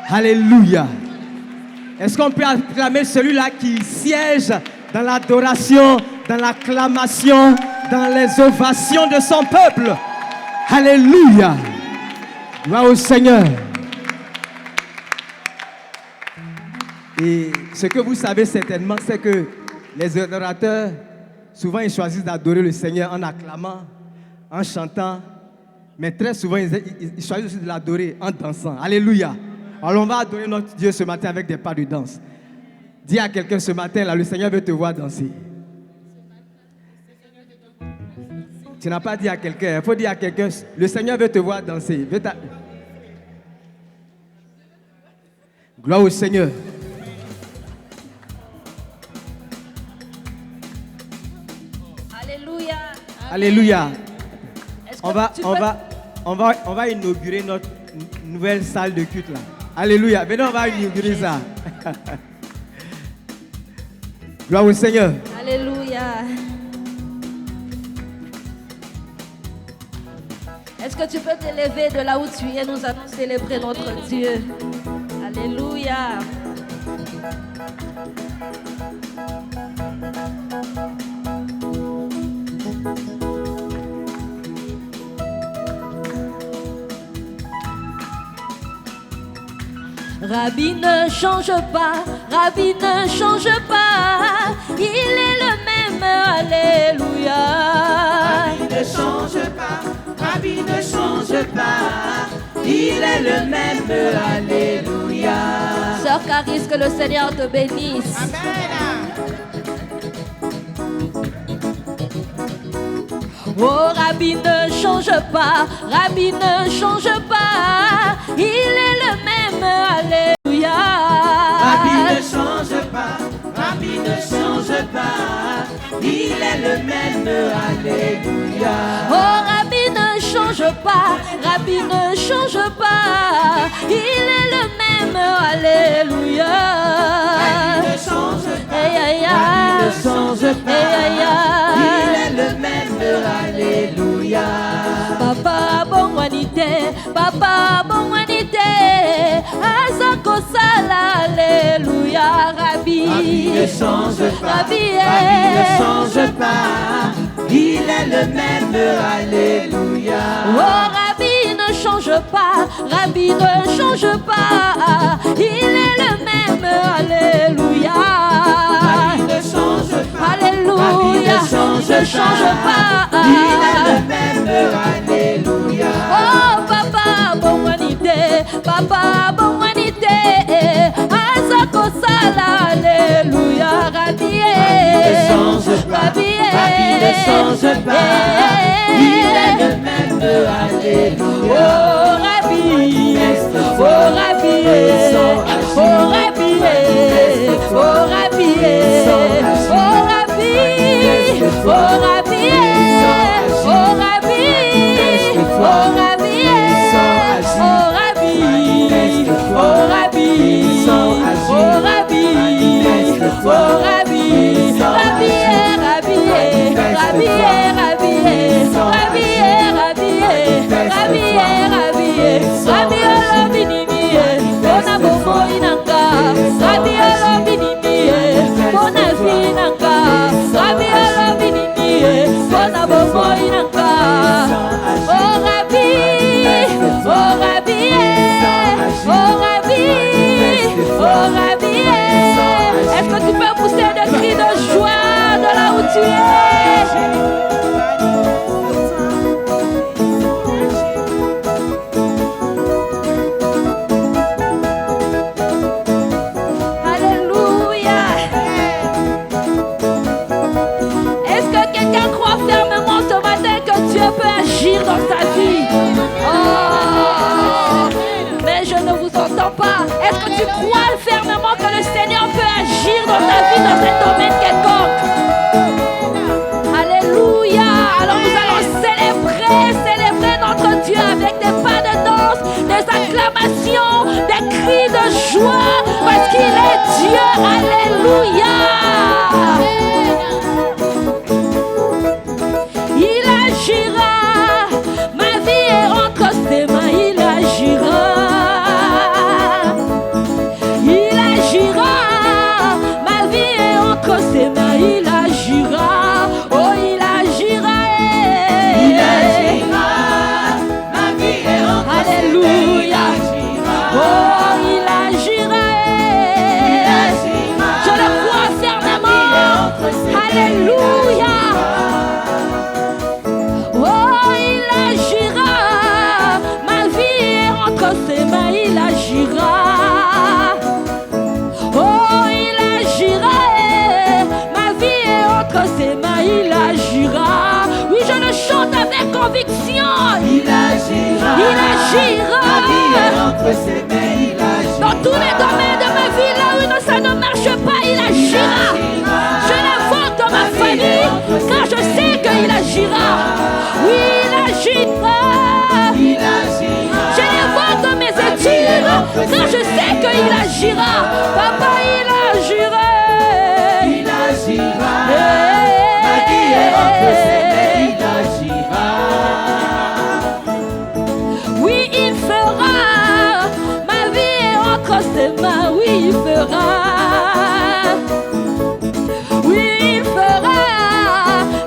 Speaker 1: Alléluia. Est-ce qu'on peut acclamer celui-là qui siège dans l'adoration, dans l'acclamation, dans les ovations de son peuple? Alléluia. Gloire au Seigneur. Et ce que vous savez certainement, c'est que les adorateurs, souvent ils choisissent d'adorer le Seigneur en acclamant, en chantant, mais très souvent ils choisissent aussi de l'adorer en dansant. Alléluia. Alors on va adorer notre Dieu ce matin avec des pas de danse. Dis à quelqu'un ce matin, là, le Seigneur veut te voir danser. Tu n'as pas dit à quelqu'un, il faut dire à quelqu'un, le Seigneur veut te voir danser. Gloire au Seigneur.
Speaker 2: Alléluia.
Speaker 1: Alléluia.
Speaker 2: On
Speaker 1: On va inaugurer notre nouvelle salle de culte là. Alléluia. Maintenant, on va inaugurer ça. Gloire au Seigneur.
Speaker 2: Alléluia. Est-ce que tu peux t'élever de là où tu es? Nous allons célébrer notre Dieu. Alléluia. Rabbi ne change pas, Rabbi ne change pas, il est le même, alléluia.
Speaker 8: Rabbi ne change pas, Rabbi ne change pas, il est le même, alléluia.
Speaker 2: Sœur Caris, que le Seigneur te bénisse.
Speaker 8: Amen.
Speaker 2: Oh, Rabbi ne change pas, Rabbi ne change pas, il est le même, alléluia.
Speaker 8: Rabbi ne change pas, Rabbi ne change pas, il est le même, alléluia.
Speaker 2: Oh, Rabbi ne change pas, Rabbi ne change pas, il est le même, alléluia.
Speaker 8: Rabbi ne change pas,
Speaker 2: Hey,
Speaker 8: Rabbi ne change pas,
Speaker 2: hey,
Speaker 8: il est le même, alléluia.
Speaker 2: Papa bon wanité, Papa bon wanité, Azako sala, alléluia, Rabbi.
Speaker 8: Rabbi ne change pas,
Speaker 2: Rabbi,
Speaker 8: Rabbi ne change pas, il est le même, alléluia.
Speaker 2: Oh, Rabbi ne change pas, Rabbi ne change pas, il est le même, alléluia.
Speaker 8: Rabbi ne change pas,
Speaker 2: Alléluia,
Speaker 8: Rabbi ne change
Speaker 2: pas,
Speaker 8: il est le même, alléluia.
Speaker 2: Oh, Papa bon wanité, Papa bon wanité, Azako sala, alléluia, Rabbi.
Speaker 8: Rabbi ne change pas, il est le même, alléluia.
Speaker 2: Oh, Rabbi, oh, Rabbi, oh, Rabbi, oh, Rabbi, oh, Rabbi, oh, Rabbi, oh, Rabbi, moinanga. Oh Rabbi, oh Rabbi, oh Rabbi, oh Rabbi. Est-ce que tu peux pousser des cris de joie de là où tu es? Alléluia. Est-ce que quelqu'un croit fermement ce matin que Dieu peut agir dans sa vie? Oh, mais je ne vous entends pas. Est-ce que tu crois fermement que le Seigneur peut agir dans ta vie, dans cet domaine quelconque? Alléluia. Alors nous allons célébrer notre Dieu avec des pas de danse, des acclamations, des cris de joie, parce qu'il est Dieu. Alléluia. Il agira, ma vie est entre ses mains, il agira. Il agira, ma vie est entre ses mains, il agira. Oh, il agira.
Speaker 8: Il agira, ma vie est entre ses mains,
Speaker 2: Alléluia.
Speaker 8: il agira.
Speaker 2: Oh, il agira. Je le crois fermement. Alléluia. Oh, il agira. Ma vie est entre ses mains, il agira. Oh, il agira. Ma vie est entre ses mains, il agira. Oui, je le chante avec conviction.
Speaker 8: Il agira,
Speaker 2: Il agira.
Speaker 8: ma vie est entre ses mains, il agira.
Speaker 2: Dans tous les domaines de ma vie, là où ça ne marche pas, il agira. Je l'invoque dans ma famille, car je sais qu'il agira. Oui, il agira.
Speaker 8: Il agira,
Speaker 2: Je l'invoque dans mes études, car je sais qu'il agira. Papa, il agira.
Speaker 8: il agira. Ma vie est entre ses mains, il agira.
Speaker 2: Oui, il fera. Ma vie est entre ses mains. Oui, il fera. Oui, il fera.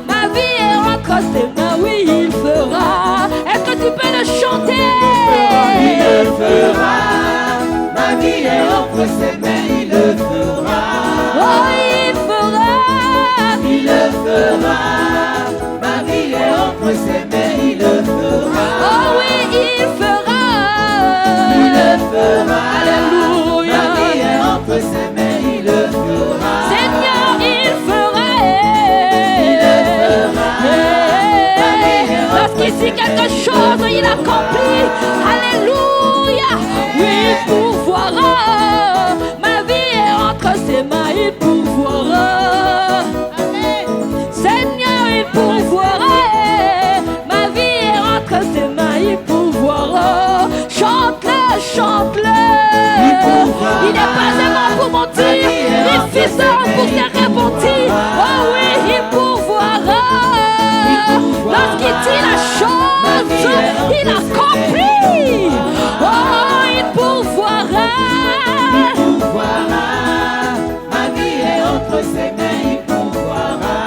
Speaker 2: Ma vie est entre ses mains. Oui, il fera. Est-ce que tu peux le chanter?
Speaker 8: Il le fera, ma vie est entre ses mains, il le fera.
Speaker 2: Oh, il fera.
Speaker 8: Il le fera, ma vie est entre ses mains, il le fera.
Speaker 2: Oh oui, il fera.
Speaker 8: Il le fera,
Speaker 2: Alléluia.
Speaker 8: ma vie est entre ses mains, il le fera.
Speaker 2: Seigneur, il fera. Lorsqu'il dit quelque chose, il accomplit. Alléluia. Oui, il pourvoira. Ma vie est entre ses mains, il pourvoira. Seigneur, il pourvoira. Ma vie est entre ses mains, il pourvoira. Chante-le, chante-le. Il n'est pas aimant pour mentir, ni fils pour se repentir. Oh oui, il pourvoira. Lorsqu'il dit la chose, il accomplit. Oh, il pourvoira.
Speaker 8: Ma vie est entre ses mains, il pourvoira.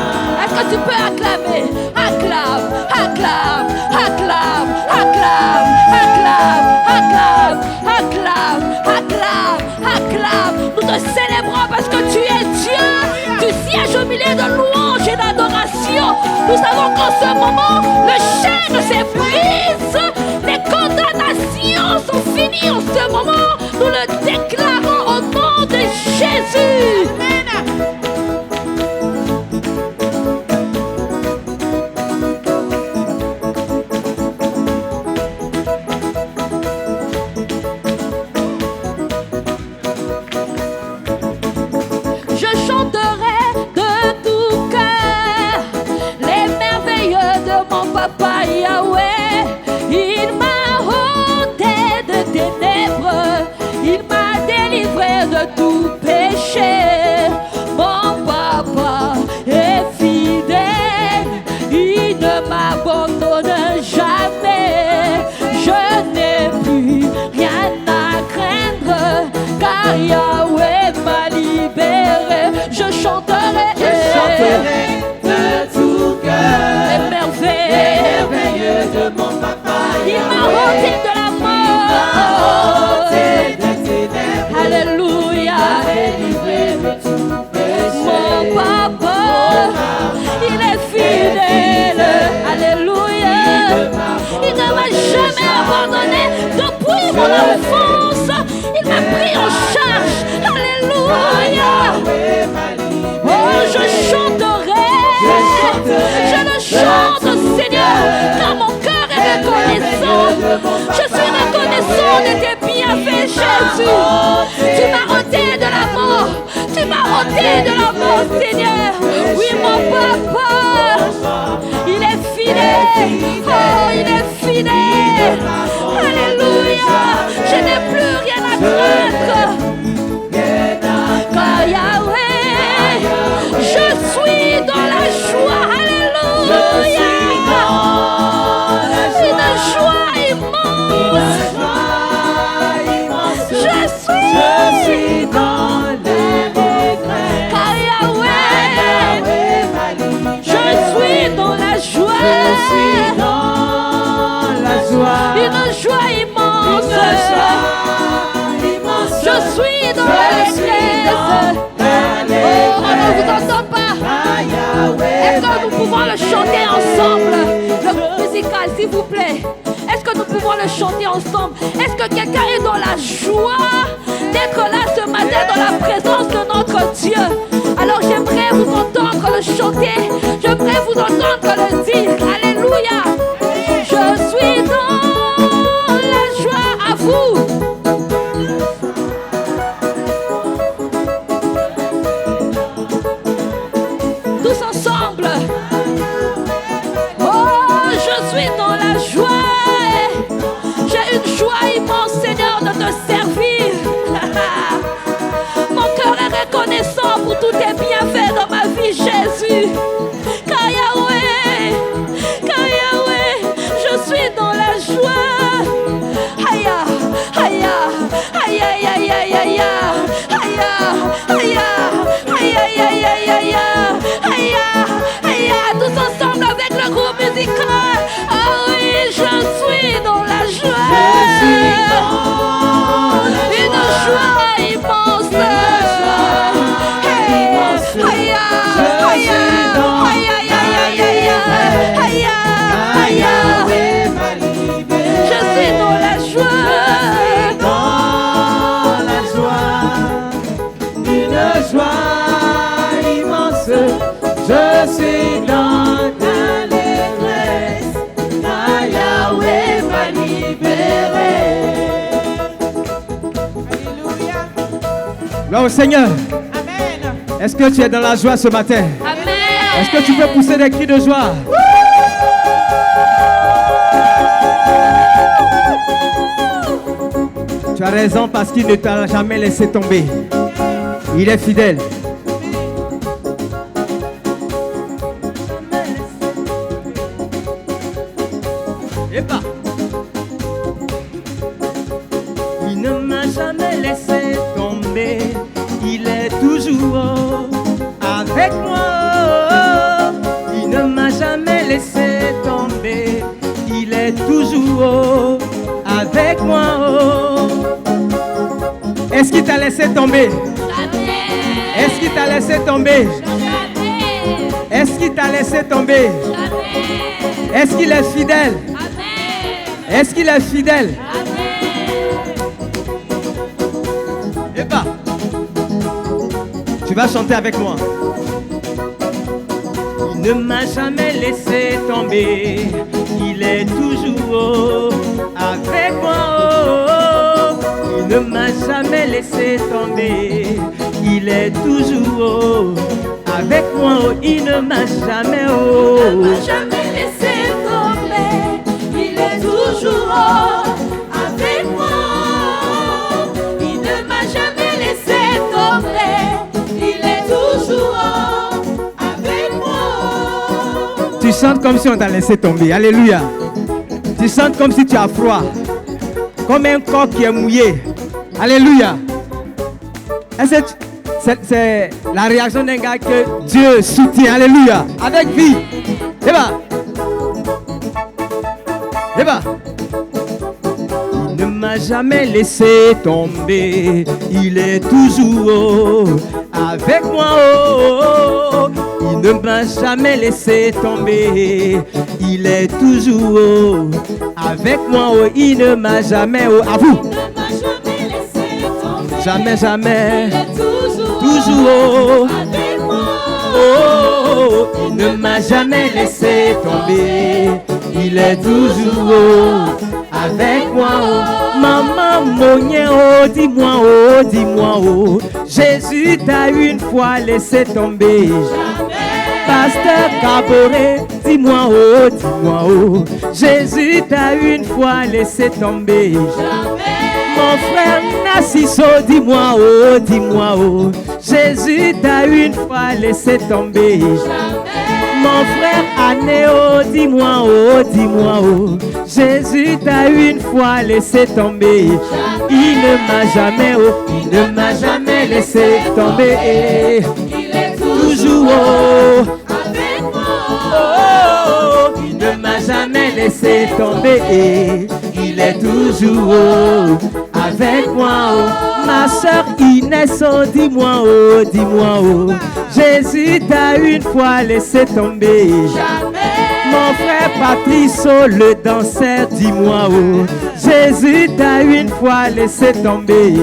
Speaker 2: Est-ce que tu peux acclamer? Acclame, acclame, acclame, acclame, acclame, acclame, acclame, acclame, acclame. Nous te célébrons parce que tu es Dieu. Tu sièges au milieu de louanges et d'adoration. Nous savons qu'en ce moment, le chêne s'épuise. Les condamnations sont finies en ce moment. Nous le déclarons au nom de Jésus. Amen. Je chanterai de tout cœur les merveilleux de mon papa Yahweh. Il m'a ôté de ténèbres, il m'a délivré de tout péché. Mon papa est fidèle, il ne m'abandonne jamais. Je n'ai plus rien à craindre, car Yahweh m'a libéré. Je chanterai
Speaker 8: de tout cœur
Speaker 2: les merveilles Oh, il est fidèle. Alléluia. Je n'ai plus rien à craindre. Car Yahweh, je suis dans la joie. Alléluia. Une joie immense. Je suis dans l'allégresse. Car Yahweh, je suis dans la joie. Une joie immense. Je suis dans l'allégresse. Oh, on ne vous entend pas. Est-ce que nous pouvons le chanter ensemble? Le musical, s'il vous plaît. Est-ce que nous pouvons le chanter ensemble? Est-ce que quelqu'un est dans la joie d'être là ce matin dans la présence de notre Dieu? Alors j'aimerais vous entendre le chanter. J'aimerais vous entendre le dire. Alléluia. Je suis dans la joie. À vous. Tous ensemble. Oh, je suis dans la joie. J'ai une joie immense, Seigneur, de te servir. Mon cœur est reconnaissant pour tous tes bienfaits dans ma vie, Jésus. Car Yahweh, je suis dans la joie. Aïe, aïe, aïe, aïe, aïe, aïe, aïe, aïe, aïe, aïe, aïe, aïe, aïe, aïe, aïe, aïe, tous ensemble avec le groupe musical. Ah oui, je suis dans la joie. Une joie immense. Hey, aïe, aïe, aïe, aïe, aïe, aïe, aïe, je suis dans la joie.
Speaker 8: Une joie immense. Je suis dans l'allégresse. Car Yahweh m'a libéré. Alléluia.
Speaker 1: Gloire au Seigneur.
Speaker 6: Amen.
Speaker 1: Est-ce que tu es dans la joie ce matin?
Speaker 2: Amen.
Speaker 1: Est-ce que tu peux pousser des cris de joie? Tu as raison parce qu'il ne t'a jamais laissé tomber. Il est fidèle. Et pas.
Speaker 8: Il ne m'a jamais laissé tomber. Il est toujours avec moi. Il ne m'a jamais laissé tomber. Il est toujours avec moi.
Speaker 1: Est-ce qu'il t'a laissé tomber?
Speaker 2: Jamais.
Speaker 1: Est-ce qu'il t'a laissé tomber?
Speaker 2: Jamais.
Speaker 1: Est-ce qu'il t'a laissé tomber?
Speaker 2: Jamais.
Speaker 1: Est-ce qu'il est fidèle?
Speaker 2: Amen.
Speaker 1: Est-ce qu'il est fidèle?
Speaker 2: Amen.
Speaker 1: Et pas. Tu vas chanter avec moi.
Speaker 8: Il ne m'a jamais laissé tomber. Il est toujours avec moi. Il ne m'a jamais laissé tomber. Il est toujours avec moi. Il ne m'a jamais
Speaker 2: Jamais laissé tomber. Il est toujours avec moi. Il ne m'a jamais laissé tomber. Il est toujours avec moi.
Speaker 1: Tu chantes comme si on t'a laissé tomber. Alléluia. Tu chantes comme si tu as froid. Comme un corps qui est mouillé. Alléluia. C'est la réaction d'un gars que Dieu soutient. Alléluia. Avec vie. Et bah. Et bah.
Speaker 8: Il ne m'a jamais laissé tomber. Il est toujours avec moi. Il ne m'a jamais laissé tomber. Il est toujours avec moi. Il ne m'a jamais. À vous.
Speaker 2: Il ne m'a jamais laissé tomber.
Speaker 8: Jamais, jamais.
Speaker 2: Il est
Speaker 8: Toujours
Speaker 2: avec moi.
Speaker 8: Oh, il ne m'a jamais laissé tomber. Il est toujours avec moi. Oh. Maman, mon dis-moi, oh. Jésus t'a une fois laissé tomber.
Speaker 2: Jamais.
Speaker 8: Pasteur Caboret dis-moi oh, dis-moi oh. Jésus t'a une fois laissé tomber. Mon frère Nassiso, dis-moi oh, dis-moi oh. Jésus t'a une fois laissé tomber. Mon frère Anéo, dis-moi oh, dis-moi oh. Jésus t'a une fois laissé tomber. Il ne m'a jamais oh, il ne m'a jamais laissé tomber.
Speaker 2: Il est
Speaker 8: Toujours oh, avec moi. Oh, il ne m'a jamais laissé tomber. Il est toujours oh, avec moi oh. Ma soeur Inès oh, dis-moi oh, dis-moi oh. Jésus t'a une fois laissé tomber. Mon frère Patrice oh, le danseur, dis-moi oh. Jésus t'a une fois laissé tomber.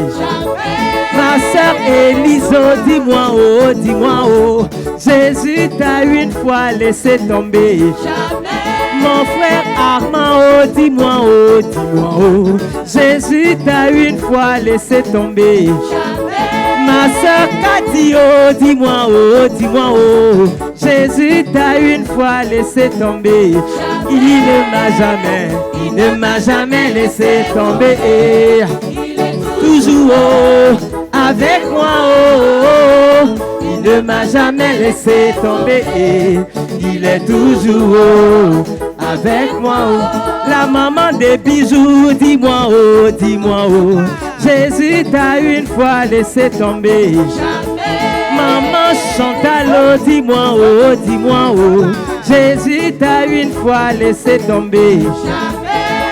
Speaker 8: Ma soeur Élise oh, dis-moi oh, dis-moi oh. Jésus t'a une fois laissé tomber. Mon frère Armand oh, dis-moi oh, dis-moi oh. Jésus t'a une fois laissé tomber. Ma soeur Cathy oh, dis-moi oh, dis-moi oh. Jésus t'a une fois laissé tomber. Il ne m'a jamais laissé tomber. Toujours oh, avec moi oh. Il ne m'a jamais laissé tomber. Il est toujours oh, avec moi oh. La maman des bijoux, dis-moi oh, dis-moi oh. Jésus t'a une fois laissé tomber. Maman Chantal oh, dis-moi oh, dis-moi oh. Jésus t'a une fois laissé tomber.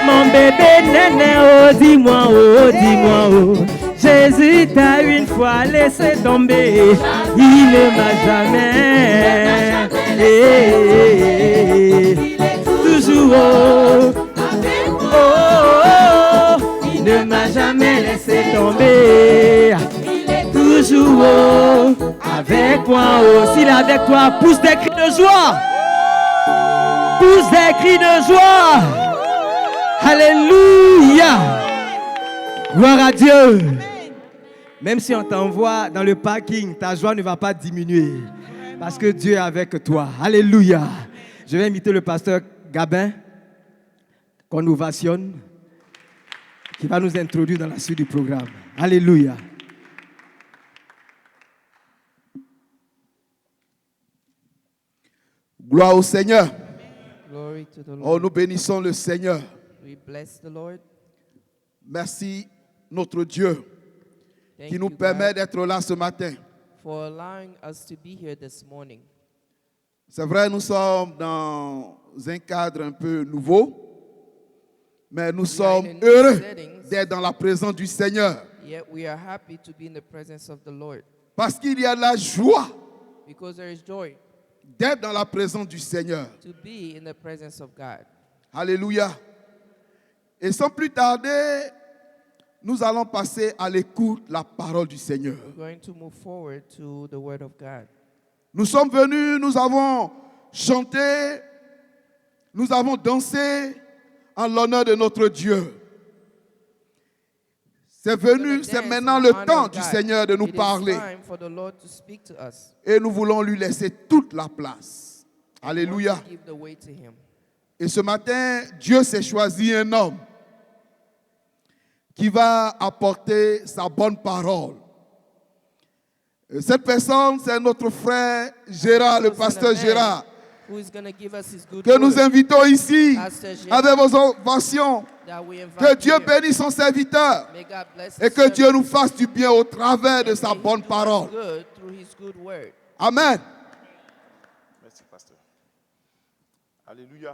Speaker 8: Mon bébé néné oh, dis-moi oh, dis-moi oh. Jésus t'a une fois laissé tomber. Il ne m'a jamais toujours oh, oh, il ne m'a jamais laissé tomber. Toujours oh, avec moi oh. S'il est avec toi, pousse des cris de joie. Pousse des cris de joie. Alléluia. Gloire à Dieu. Même si on t'envoie dans le parking, ta joie ne va pas diminuer. Parce que Dieu est avec toi. Alléluia. Je vais inviter le pasteur Gabin, qu'on ovationne, qui va nous introduire dans la suite du programme. Alléluia.
Speaker 7: Gloire au Seigneur.
Speaker 6: Glory to the Lord.
Speaker 7: Oh, nous bénissons le Seigneur.
Speaker 6: We bless the Lord.
Speaker 7: Merci, notre Dieu,
Speaker 6: Thank
Speaker 7: qui nous
Speaker 6: you,
Speaker 7: permet
Speaker 6: God,
Speaker 7: d'être là ce matin.
Speaker 6: for allowing us to be here this morning.
Speaker 7: C'est vrai, nous sommes dans un cadre un peu nouveau, mais nous sommes
Speaker 6: in a new
Speaker 7: heureux
Speaker 6: settings.
Speaker 7: d'être dans la présence du Seigneur.
Speaker 6: Yet we are happy to be in the presence of the Lord
Speaker 7: Parce qu'il y a la joie
Speaker 6: because there is joy
Speaker 7: d'être dans la présence du Seigneur.
Speaker 6: to be in the presence of God.
Speaker 7: Alléluia. Et sans plus tarder, nous allons passer à l'écoute de la parole du Seigneur.
Speaker 6: We're going to move forward to the Word of God.
Speaker 7: Nous sommes venus, nous avons chanté, nous avons dansé en l'honneur de notre Dieu. C'est venu, c'est maintenant le temps du Seigneur de nous parler.
Speaker 6: Time for the Lord to speak to us.
Speaker 7: Et nous voulons lui laisser toute la place. Alléluia.
Speaker 6: We want to give the way to Him.
Speaker 7: Et ce matin, Dieu s'est choisi un homme qui va apporter sa bonne parole. Et cette personne, c'est notre frère Gérard, le pasteur Gérard,
Speaker 6: Who is going to give us His good
Speaker 7: que nous
Speaker 6: word
Speaker 7: invitons ici
Speaker 6: Pastor Gérard,
Speaker 7: avec vos ovations.
Speaker 6: that we invite
Speaker 7: Que Dieu
Speaker 6: here.
Speaker 7: bénisse son serviteur
Speaker 6: May God bless
Speaker 7: et
Speaker 6: His
Speaker 7: que Dieu
Speaker 6: servant.
Speaker 7: nous fasse du bien au travers de sa
Speaker 6: May He
Speaker 7: bonne
Speaker 6: do us
Speaker 7: parole.
Speaker 6: good through His good word.
Speaker 7: Amen.
Speaker 3: Merci, pasteur. Alléluia.